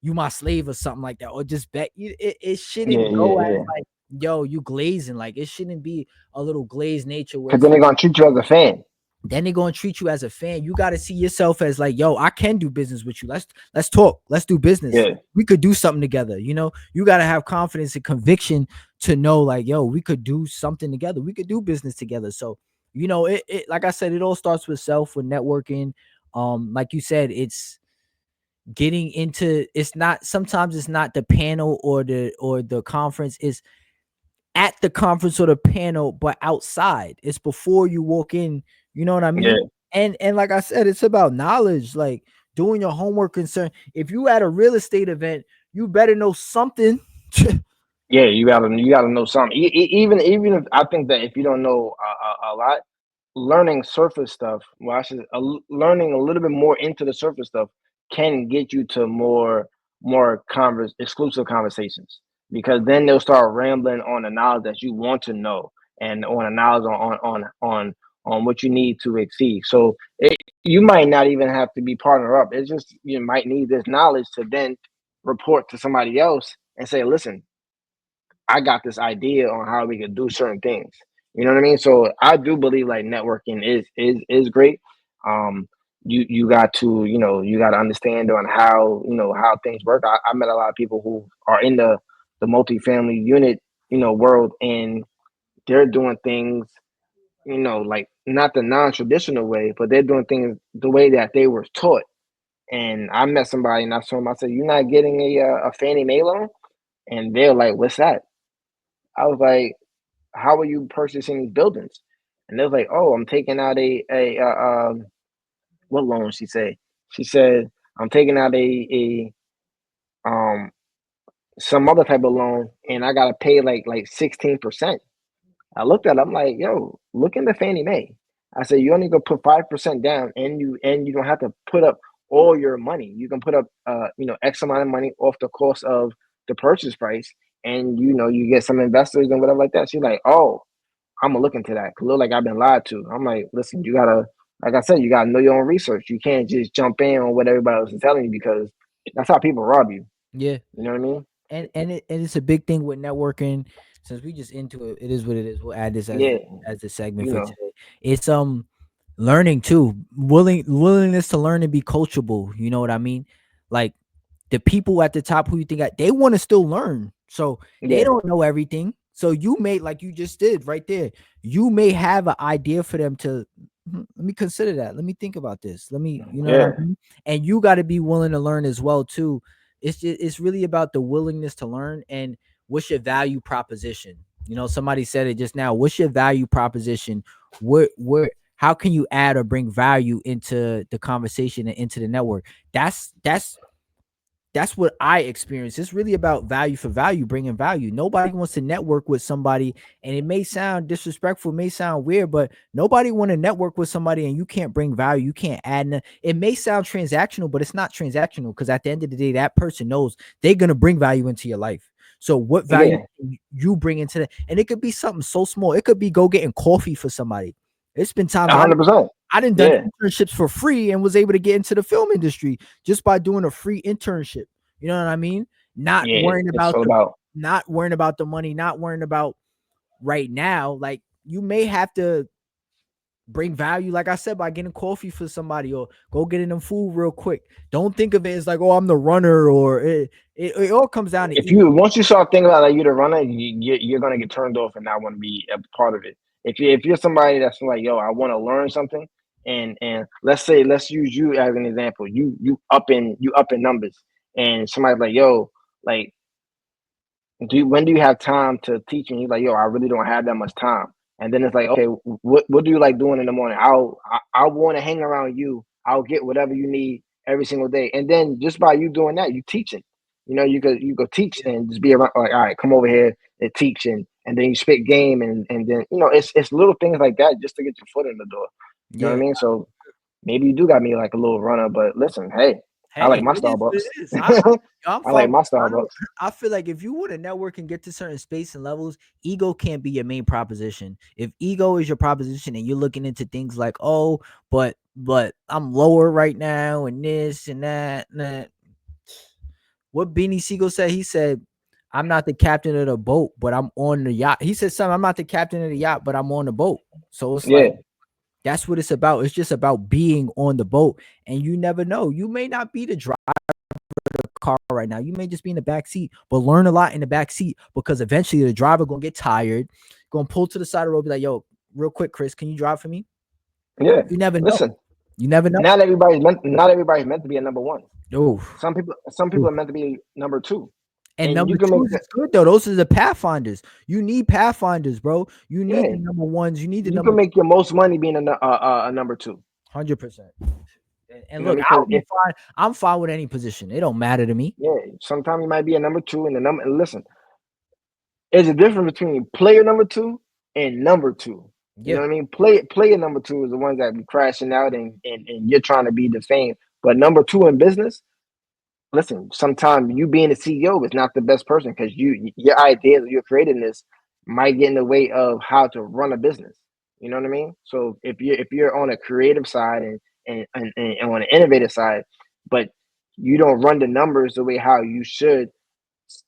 you my slave or something like that, or just bet you. It yeah, shouldn't yeah, go as yeah. like, yo, you glazing. Like it shouldn't be a little glazed nature where Because it's then they're like, gonna treat you as a fan. then they're gonna treat you as a fan. You got to see yourself as like, yo, I can do business with you. Let's talk. Let's do business. Yeah, We could do something together. You got to have confidence and conviction to know, like, yo, we could do something together. We could do business together. So, it like I said, it all starts with self, with networking. Like you said, it's getting into, it's not, sometimes it's not the panel or the conference, is at the conference or the panel, but outside. It's before you walk in, you know what I yeah, mean? And like I said, it's about knowledge, like doing your homework. Concern, if you at a real estate event, you better know something. yeah. You gotta know something. Even if I think that if you don't know a lot, learning surface stuff, well, learning a little bit more into the surface stuff can get you to more exclusive conversations, because then they'll start rambling on the knowledge that you want to know, and on the knowledge on what you need to exceed. So you might not even have to be partner up. It's just you might need this knowledge to then report to somebody else and say, listen, I got this idea on how we could do certain things. You know what I mean? So I do believe like networking is great. Um, you got to you got to understand on how things work. I met a lot of people who are in the multifamily unit world, and they're doing things like not the non-traditional way, but they're doing things the way that they were taught. And I met somebody and I told them, I said, "You're not getting a Fannie Mae loan?" And they're like, "What's that?" I was like, how are you purchasing these buildings? And they was like, oh, I'm taking out what loan she say? She said, I'm taking out um some other type of loan, and I gotta pay like 16%. I looked at it, I'm like, yo, look into Fannie Mae. I said, you only gonna put 5% down, and you don't have to put up all your money. You can put up X amount of money off the cost of the purchase price, and you get some investors and whatever like that. She's like, oh, I'm gonna look into that. 'Cause look like I've been lied to. I'm like, listen, you gotta, like I said, you gotta know your own research. You can't just jump in on what everybody else is telling you, because that's how people rob you. Yeah. You know what I mean? And it's a big thing with networking. Since we just into it, it is what it is. We'll add this Yeah, as the segment you for know, today. It's learning too, willingness to learn and be coachable. You know what I mean? Like the people at the top who you think they want to still learn. So they yeah, don't know everything. So you may, like you just did right there, you may have an idea for them to, let me consider that. Let me think about this. Let me, you know what I yeah, mean? And you got to be willing to learn as well too. It's really about the willingness to learn and what's your value proposition. Somebody said it just now. What's your value proposition? Where how can you add or bring value into the conversation and into the network? That's what I experience. It's really about value for value, bringing value. Nobody wants to network with somebody, and it may sound disrespectful, may sound weird, but nobody want to network with somebody and you can't bring value, you can't add. It may sound transactional, but it's not transactional, because at the end of the day, that person knows they're gonna bring value into your life. So what value Yeah, can you bring into that? And it could be something so small. It could be go getting coffee for somebody. It's been times 100%. I didn't done Yeah, internships for free and was able to get into the film industry just by doing a free internship. You know what I mean? Not yeah. worrying It's about all the about. not worrying about the money, not worrying about right now. Like you may have to bring value, like I said, by getting coffee for somebody or go getting them food real quick. Don't think of it as like, oh, I'm the runner, or it all comes down to If ego. you once you start thinking about like you the runner, you're gonna get turned off and not want to be a part of it. If you're somebody that's like, yo, I want to learn something, and let's use you as an example. You up in numbers, and somebody's like, yo, like when do you have time to teach? And he's like, yo, I really don't have that much time. And then it's like, okay, what do you like doing in the morning? I want to hang around you. I'll get whatever you need every single day. And then just by you doing that, you teaching. You go teach and just be around. Like, all right, come over here and teach, and then you spit game, and then it's little things like that just to get your foot in the door. You know what I Yeah. mean? So maybe you do got me like a little runner, but listen, hey, I like Hey, my it is what Starbucks. it is. I'm I like fine. my I don't. Starbucks. I feel like if you want to network and get to certain space and levels, ego can't be your main proposition. If ego is your proposition and you're looking into things like, oh, but I'm lower right now and this and that and that. What Beanie Siegel said, he said, I'm not the captain of the boat, but I'm on the yacht. He said something, I'm not the captain of the yacht, but I'm on the boat. So it's like Yeah, that's what it's about. It's just about being on the boat. And you never know. You may not be the driver of the car right now. You may just be in the back seat, but learn a lot in the back seat because eventually the driver gonna get tired, gonna pull to the side of the road, be like, yo, real quick, Chris, can you drive for me? yeah. You never know. Listen, You never know. not everybody's meant to be a number one. Oh, Some people are meant to be number two, and and you number can make twos that. is good though. Those are the pathfinders. You need pathfinders, bro. You need the Yeah, number ones. You need the you number can make your most money being a number two. 100%. And You know what I look, mean? Because I'll be if fine. I'm fine with any position. It don't matter to me. yeah, sometimes you might be a number two, and the number. And listen, there's a difference between player number two and number two. You know Yeah. what I mean? Player number two is the ones that be crashing out, and you're trying to be the fame. But number two in business, listen, sometimes you being the CEO is not the best person because your ideas or your creativeness might get in the way of how to run a business. You know what I mean? So if you're on a creative side and on an innovative side, but you don't run the numbers the way how you should,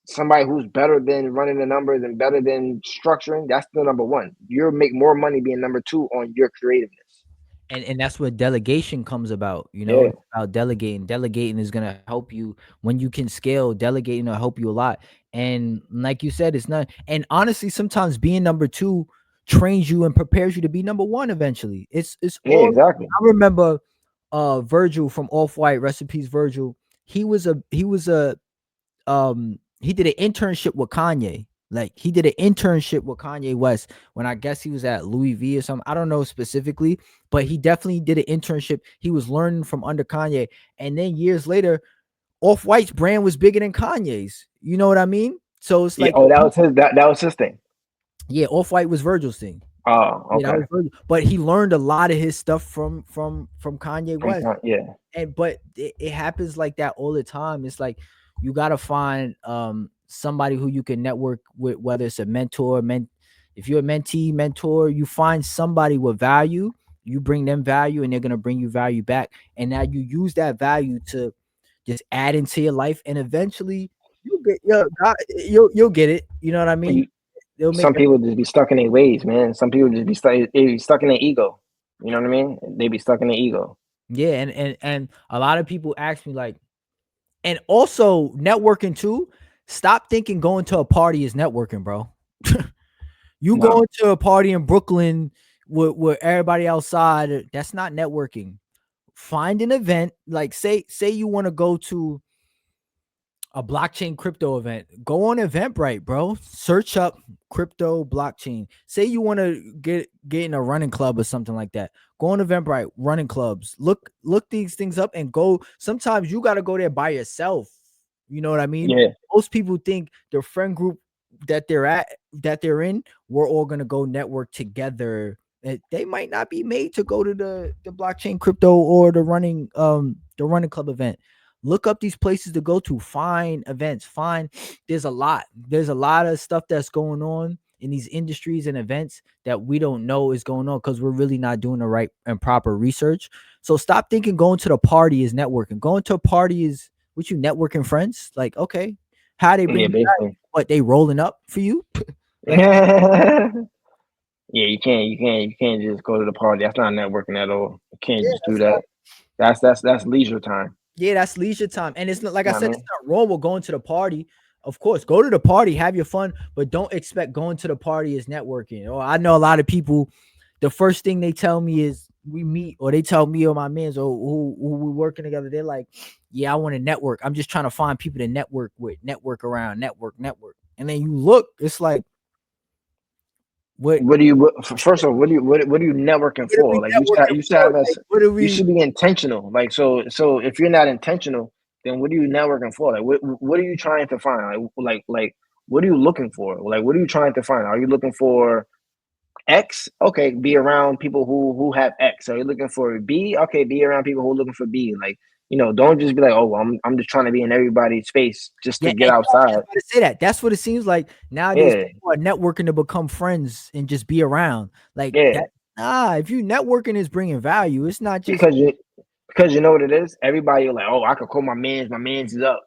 somebody who's better than running the numbers and better than structuring, that's the number one. You'll make more money being number two on your creativeness. And that's where delegation comes about. Yeah, It's about delegating. Delegating is gonna help you when you can scale. Delegating will help you a lot. And like you said, it's not. And honestly, sometimes being number two trains you and prepares you to be number one eventually. It's yeah, all. exactly. I remember Virgil from Off White, recipes Virgil. He did an internship with Kanye. Like he did an internship with Kanye West when I guess he was at Louis V or something. I don't know specifically, but he definitely did an internship. He was learning from under Kanye. And then years later, Off White's brand was bigger than Kanye's. You know what I mean? So it's Yeah. like, Oh, that was his thing. yeah, Off White was Virgil's thing. Oh, Yeah, that okay. was Virgil. But he learned a lot of his stuff from Kanye West. Yeah, And but it happens like that all the time. It's like you gotta find somebody who you can network with, whether it's a mentor, if you're a mentee, mentor, you find somebody with value, you bring them value and they're gonna bring you value back. And now you use that value to just add into your life and eventually you'll get it. You know what I mean? you, They'll make some that. people just be stuck in their ways, man. Some people just be stuck in their ego. You know what I mean? They be stuck in their ego. Yeah, and a lot of people ask me like, and also networking too. Stop thinking going to a party is networking, bro. You No, going to a party in Brooklyn with everybody outside, that's not networking. Find an event, like say you want to go to a blockchain crypto event. Go on Eventbrite, bro. Search up crypto blockchain. Say you want to get in a running club or something like that. Go on Eventbrite, running clubs. Look these things up and go. Sometimes you got to go there by yourself. You know what I mean? yeah, Most people think their friend group that they're in, we're all gonna go network together. They might not be made to go to the blockchain crypto or the running club event. Look up these places to go to. Find events. Find there's a lot. There's a lot of stuff that's going on in these industries and events that we don't know is going on because we're really not doing the right and proper research. So stop thinking going to the party is networking. Going to a party is with you networking friends. Like, okay, how they bring Yeah, you value? basically. What they rolling up for you? Like, Yeah, you can't just go to the party. That's not networking at all. You can't yeah, just do that's that. That's leisure time. yeah, that's leisure time. And it's not like You I know what said, I it's mean? not wrong with going to the party. Of course, go to the party, have your fun, but don't expect going to the party is networking. Or I know a lot of people, the first thing they tell me is we meet, or they tell me or my mans or who we working together, they're like, yeah, I want to network. I'm just trying to find people to network with, network around, network. And then you look, it's like, what First of all, what are you networking what are we for? Like networking you should for? have us. Like, what are You we should be intentional. Like so if you're not intentional, then what are you networking for? Like what are you trying to find? Like what are you looking for? Like what are you trying to find? Are you looking for X? Okay, be around people who have X. Are you looking for B? Okay, be around people who are looking for B. Like, don't just be like, oh, well, I'm just trying to be in everybody's space just to Yeah, get and I was just outside. about to say that. That's what it seems like nowadays. Yeah, People are networking to become friends and just be around. Like yeah. that. Nah, if you networking is bringing value, it's not just Because you know what it is. Everybody like, oh, I could call my man's. My man's is up.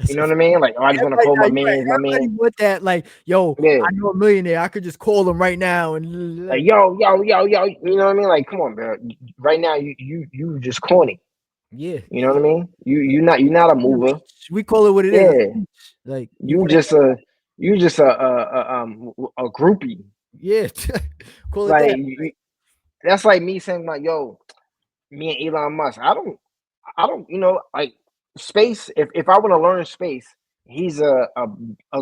You that's know a what I mean? Like, oh, I just want to everybody. call Nah, my you right. man's. My man. Everybody want that. Like, yo, Yeah. I know a millionaire. I could just call him right now and Like, yo. You know what I mean? Like, come on, bro. Right now, you just corny. yeah. You know what I mean? You're not a In mover. reach. We call it what it is. A Yeah. reach. Like you You want to just a you just a groupie. get, yeah. Call it Like that. that's like me saying like, yo, me and Elon Musk. I don't, like space. If I want to learn space, he's a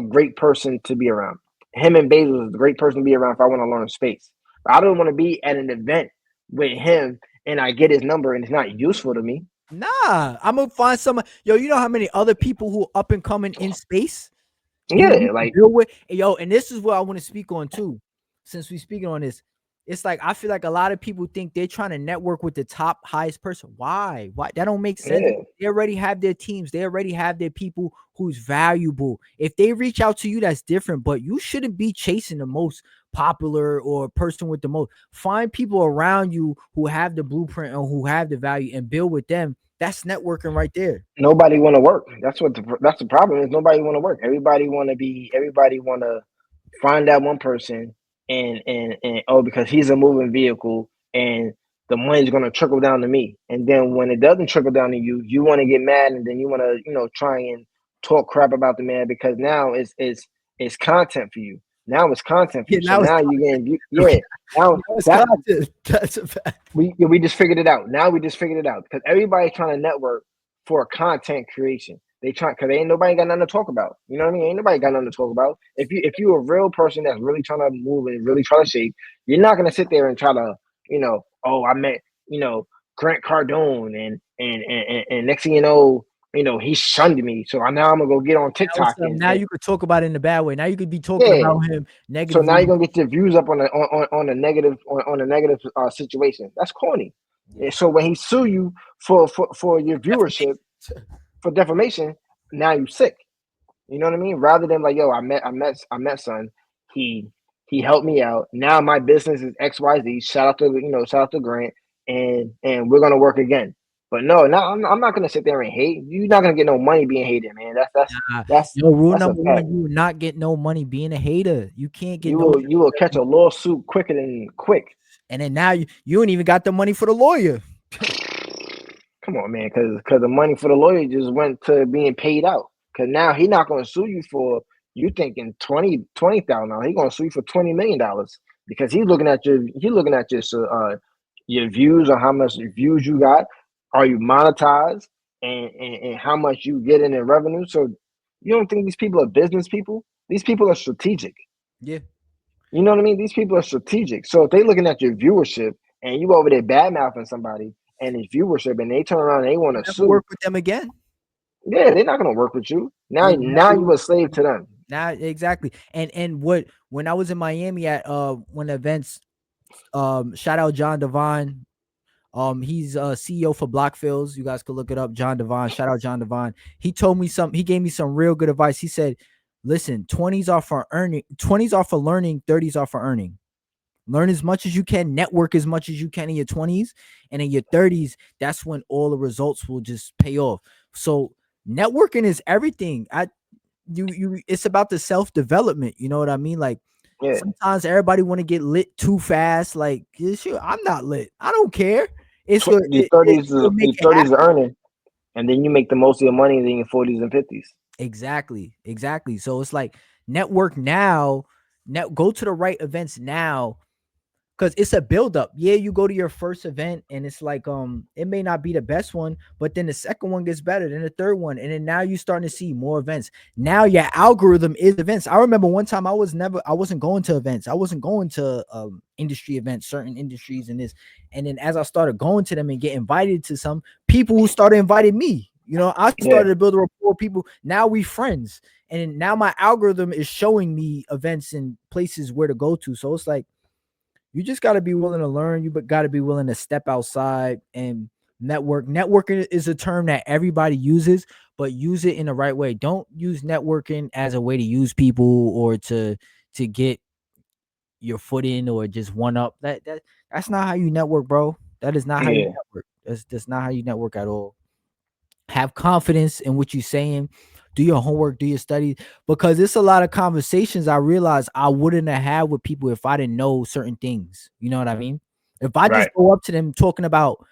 great person to be around. Him and Bezos is a great person to be around if I want to learn space. But I don't want to be at an event with him and I get his number and it's not useful to me. Nah, I'm gonna find some. Yo, you know how many other people who up and coming in space you Yeah, can like build with. And yo, and this is what I want to speak on too. Since we speaking on this, it's like I feel like a lot of people think they're trying to network with the top highest person. Why? Why that don't make sense? yeah. They already have their teams. They already have their people who's valuable. If they reach out to you, that's different. But you shouldn't be chasing the most popular or person with the most. Find people around you who have the blueprint and who have the value and build with them. That's networking right there. Nobody want to work. That's the problem is nobody want to work. Everybody want to find that one person and oh because he's a moving vehicle and the money's going to trickle down to me. And then when it doesn't trickle down to you, you want to get mad and then you want to try and talk crap about the man because now it's content for you. Now it's content for Yeah, you. So now it's now you're getting yeah. Now now it's that content. That's a fact. we just figured it out. Now we just figured it out because everybody's trying to network for content creation. They try because ain't nobody got nothing to talk about. You know what I mean? Ain't nobody got nothing to talk about. If you a real person that's really trying to move and really trying to shape, you're not gonna sit there and try to oh I met Grant Cardone and next thing he shunned me. So now I'm gonna go get on Now it's TikTok now and you could talk about it in a bad way. Now you could be talking yeah. about him So now you're negatively. gonna get your views up on a negative on a negative situation. That's corny. Yeah. And so when he sue you for your viewership Defamation. for defamation, now you sick. You know what I mean? Rather than like, yo, I met son. He he helped me out. Now my business is XYZ. Shout out to Grant, and we're gonna work again. But no, I'm not gonna sit there and hate. You're not gonna get no money being hated, man. That's that's Nah, that's yo, rule that's a number fact. one, you will not get no money being a hater. You can't get You no. will you will catch a lawsuit quicker than quick. And then now you ain't even got the money for the lawyer. Come on, man, because the money for the lawyer just went to being paid out. Because now he not going to sue you for you thinking 20,000. He going to sue you for $20 million because he's looking at your views or how much views you got. Are you monetized and how much you get in revenue? So you don't think these people are business people? These people are strategic. Yeah, You know what I mean? These people are strategic. So if they looking at your viewership and you over there bad mouthing somebody and his viewership and they turn around and they want you to never work sue, with them again. yeah, they're not gonna work with you. Now You now never you a slave to them. now exactly. And what when I was in Miami at one of the events, shout out John Devine. He's CEO for Blockfills. You guys could look it up. John Devon. Shout out John Devon. He told me some. He gave me some real good advice. He said, "Listen, 20s are for earning. 20s are for learning. 30s are for earning. Learn as much as you can. Network as much as you can in your 20s, and in your 30s, that's when all the results will just pay off. So networking is everything. It's about the self development. You know what I mean? Like Yeah. sometimes everybody want to get lit too fast. Like shit, I'm not lit. I don't care. It's good. Your thirties You'll is make your it thirties are happen. earning, and then you make the most of your money in your 40s and 50s. Exactly. Exactly. So it's like network now. Go to the right events now, because it's a buildup. Yeah, you go to your first event and it's like it may not be the best one, but then the second one gets better, then the third one, and then now you're starting to see more events. Now your algorithm is events. I remember one time I wasn't going to events. I wasn't going to industry events, certain industries and this. And then as I started going to them and get invited to some, people who started inviting me. I started Yeah, to build a rapport with people. Now we friends. And now my algorithm is showing me events and places where to go to. So it's like you just got to be willing to learn. You got to be willing to step outside and network. Networking is a term that everybody uses, but use it in the right way. Don't use networking as a way to use people or to get your foot in or just one up. That's not how you network, bro. That is not how you yeah, network. That's not how you network at all. Have confidence in what you're saying. Do your homework, do your studies, because it's a lot of conversations I realized I wouldn't have had with people if I didn't know certain things. You know what I mean? If I just right. go up to them talking about,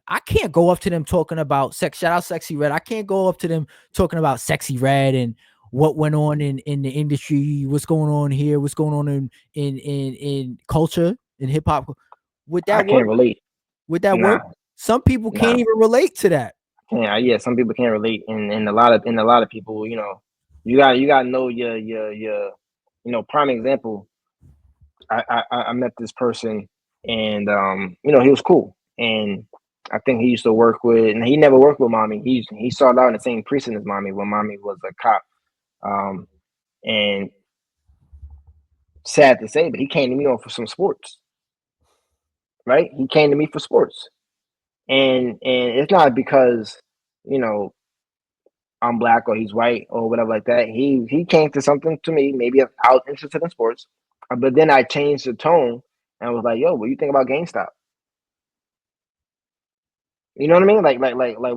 I can't go up to them talking about sex. Shout out Sexy Red. I can't go up to them talking about Sexy Red and what went on in the industry, what's going on here, what's going on in culture, in hip hop. Would I that work? can't relate. Would that Nah, work? Some people can't nah. even relate to that. Yeah, some people can't relate, and a lot of people, you got to know your, prime example. I met this person, and he was cool, and I think he used to work with, and he never worked with mommy. He started out in the same precinct as mommy when mommy was a cop. Um, and sad to say, but he came to me on for some sports, right? He came to me for sports, and it's not because you know I'm black or he's white or whatever like that. He came to something to me. Maybe I was interested in sports, but then I changed the tone and was like, "Yo, what do you think about GameStop?" You know what I mean? Like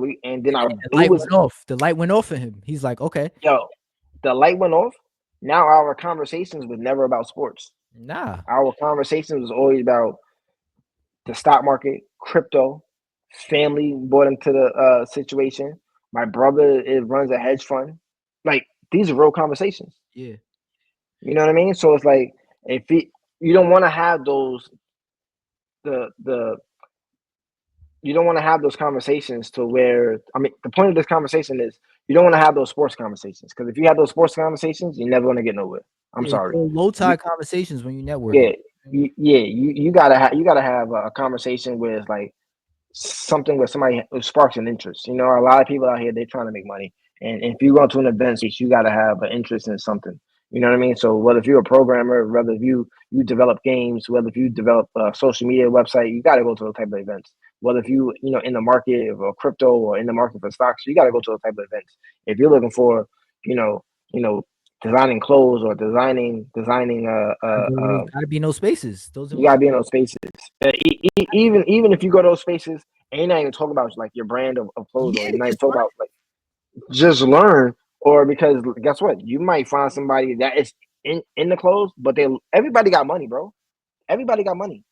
we, and then And I the blew light his, went off. The light went off for him. He's like, okay, yo. The light went off. Now our conversations was never about sports. nah, Our conversations was always about the stock market, crypto. Family brought into the situation. My brother runs a hedge fund. Like these are real conversations. yeah, You know what I mean? So it's like if you don't want to have those the you don't want to have those conversations to where I mean the point of this conversation is you don't want to have those sports conversations because if you have those sports conversations, you're never gonna get nowhere. I'm it's sorry. all low You tide conversations when you networking. yeah you gotta have a conversation with like something where somebody who sparks an interest. A lot of people out here they're trying to make money, and if you go to an event space, you got to have an interest in something. You know what I mean? So whether if you're a programmer, whether if you develop games, whether if you develop a social media website, you got to go to those type of events. Whether if you in the market of crypto or in the market for stocks, you got to go to those type of events. If you're looking for you know you know designing clothes or designing Gotta be no spaces. Those are you gotta most be in those spaces. Even if you go to those spaces, and you're not even talking about like your brand of clothes, or yeah, you're not even just talking about like just learn, or because guess what, you might find somebody that is in the clothes, but everybody got money, bro. Everybody got money.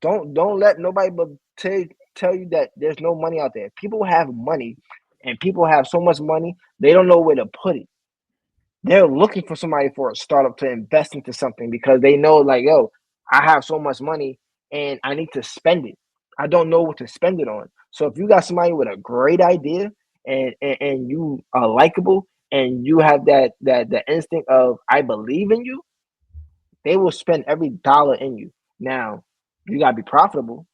Don't let nobody but tell you that there's no money out there. People have money, and people have so much money they don't know where to put it. They're looking for somebody for a startup to invest into something because they know like yo I have so much money and I need to spend it. I don't know what to spend it on. So if you got somebody with a great idea and you are likable and you have that instinct of I believe in you, they will spend every dollar in you. Now you gotta be profitable.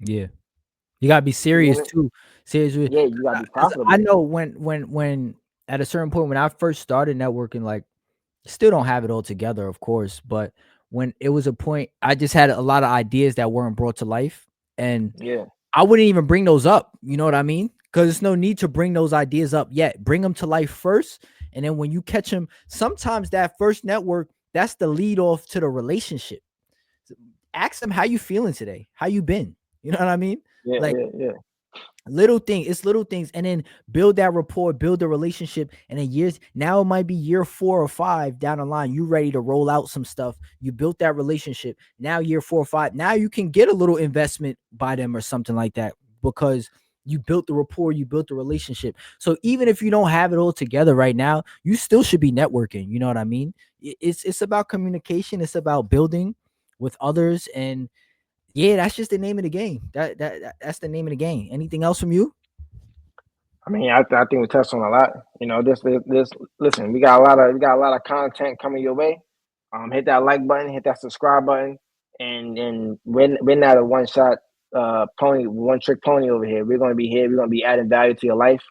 yeah. You gotta be You know serious what I mean? too. Serious with Yeah, you gotta be 'cause I profitable. know when at a certain point when I first started networking, like still don't have it all together, of course, but when it was a point I just had a lot of ideas that weren't brought to life, and Yeah, I wouldn't even bring those up. You know what I mean? Because there's no need to bring those ideas up yet. Bring them to life first, and then when you catch them, sometimes that first network, that's the lead off to the relationship. Ask them how you feeling today, how you been. You know what I mean? Yeah, Like yeah, yeah. little thing, it's little things, and then build that rapport, build the relationship, and then years, now it might be year 4 or 5 down the line, you ready to roll out some stuff, you built that relationship, now year 4 or 5, now you can get a little investment by them or something like that, because you built the rapport, you built the relationship. So even if you don't have it all together right now, you still should be networking. You know what I mean? It's about communication, it's about building with others, and yeah, that's just the name of the game. That's the name of the game. Anything else from you? I mean, I think we touched on a lot. You know, this. Listen, we got a lot of content coming your way. Hit that like button, hit that subscribe button, and we're not a one shot pony, one trick pony over here. We're gonna be here. We're gonna be adding value to your life,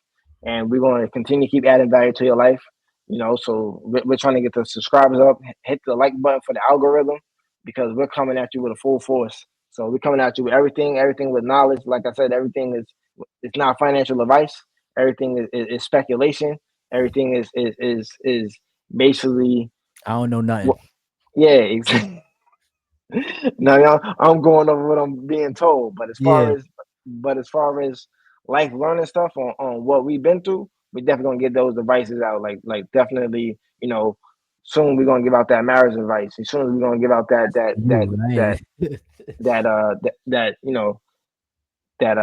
and we're gonna continue to keep adding value to your life. You know, so we're trying to get the subscribers up. Hit the like button for the algorithm because we're coming at you with a full force. So we're coming at you with everything with knowledge. Like I said, everything is it's not financial advice. Everything is speculation. Everything is basically I don't know nothing. yeah. No, no, I'm going over what I'm being told. Yeah, But as far as life learning stuff on what we've been through, we definitely gonna get those devices out. Like definitely, you know, soon we're gonna give out that marriage advice. As soon as we're gonna give out you right. that you know that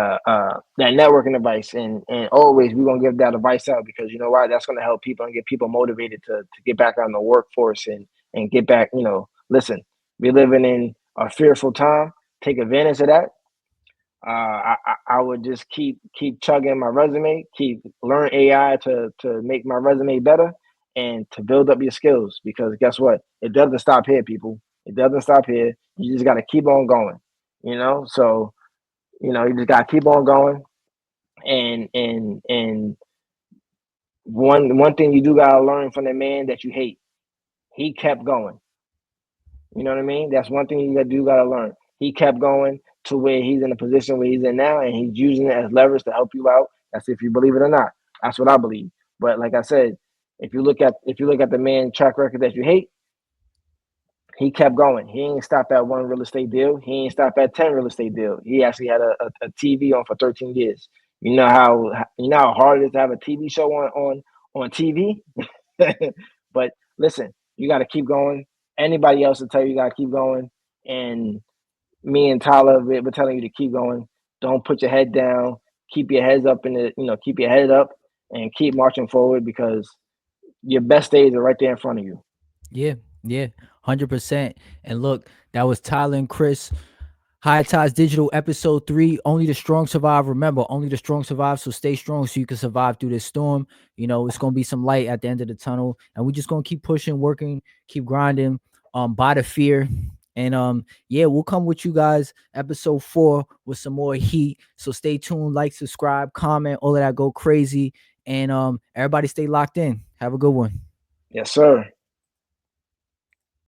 networking advice, and always we're gonna give that advice out because you know why, that's gonna help people and get people motivated to get back on the workforce and get back. You know, listen, we're living in a fearful time. Take advantage of that. I would just keep chugging my resume, keep learn AI to make my resume better and to build up your skills, because guess what? It doesn't stop here, people. It doesn't stop here. You just got to keep on going. You know, so you just got to keep on going. And one thing you do got to learn from the man that you hate. He kept going. You know what I mean? That's one thing you got to learn. He kept going to where he's in the position where he's in now, and he's using it as leverage to help you out. That's if you believe it or not. That's what I believe. But like I said, if you look at the man track record that you hate, he kept going. He ain't stopped at one real estate deal. He ain't stopped at 10 real estate deal. He actually had a TV on for 13 years. You know how hard it is to have a TV show on TV. But listen, you got to keep going. Anybody else will tell you got to keep going, and me and Tyler we're telling you to keep going. Don't put your head down. Keep your heads up keep your head up and keep marching forward because your best days are right there in front of you. yeah, yeah, 100%. And look, that was Tyler and Chris. High Tides Digital episode 3. Only the strong survive. Remember, only the strong survive. So stay strong so you can survive through this storm. You know, it's gonna be some light at the end of the tunnel. And we're just gonna keep pushing, working, keep grinding, by the fear. And yeah, we'll come with you guys episode 4 with some more heat. So stay tuned, like, subscribe, comment, all of that go crazy. And everybody stay locked in. Have a good one. Yes, sir.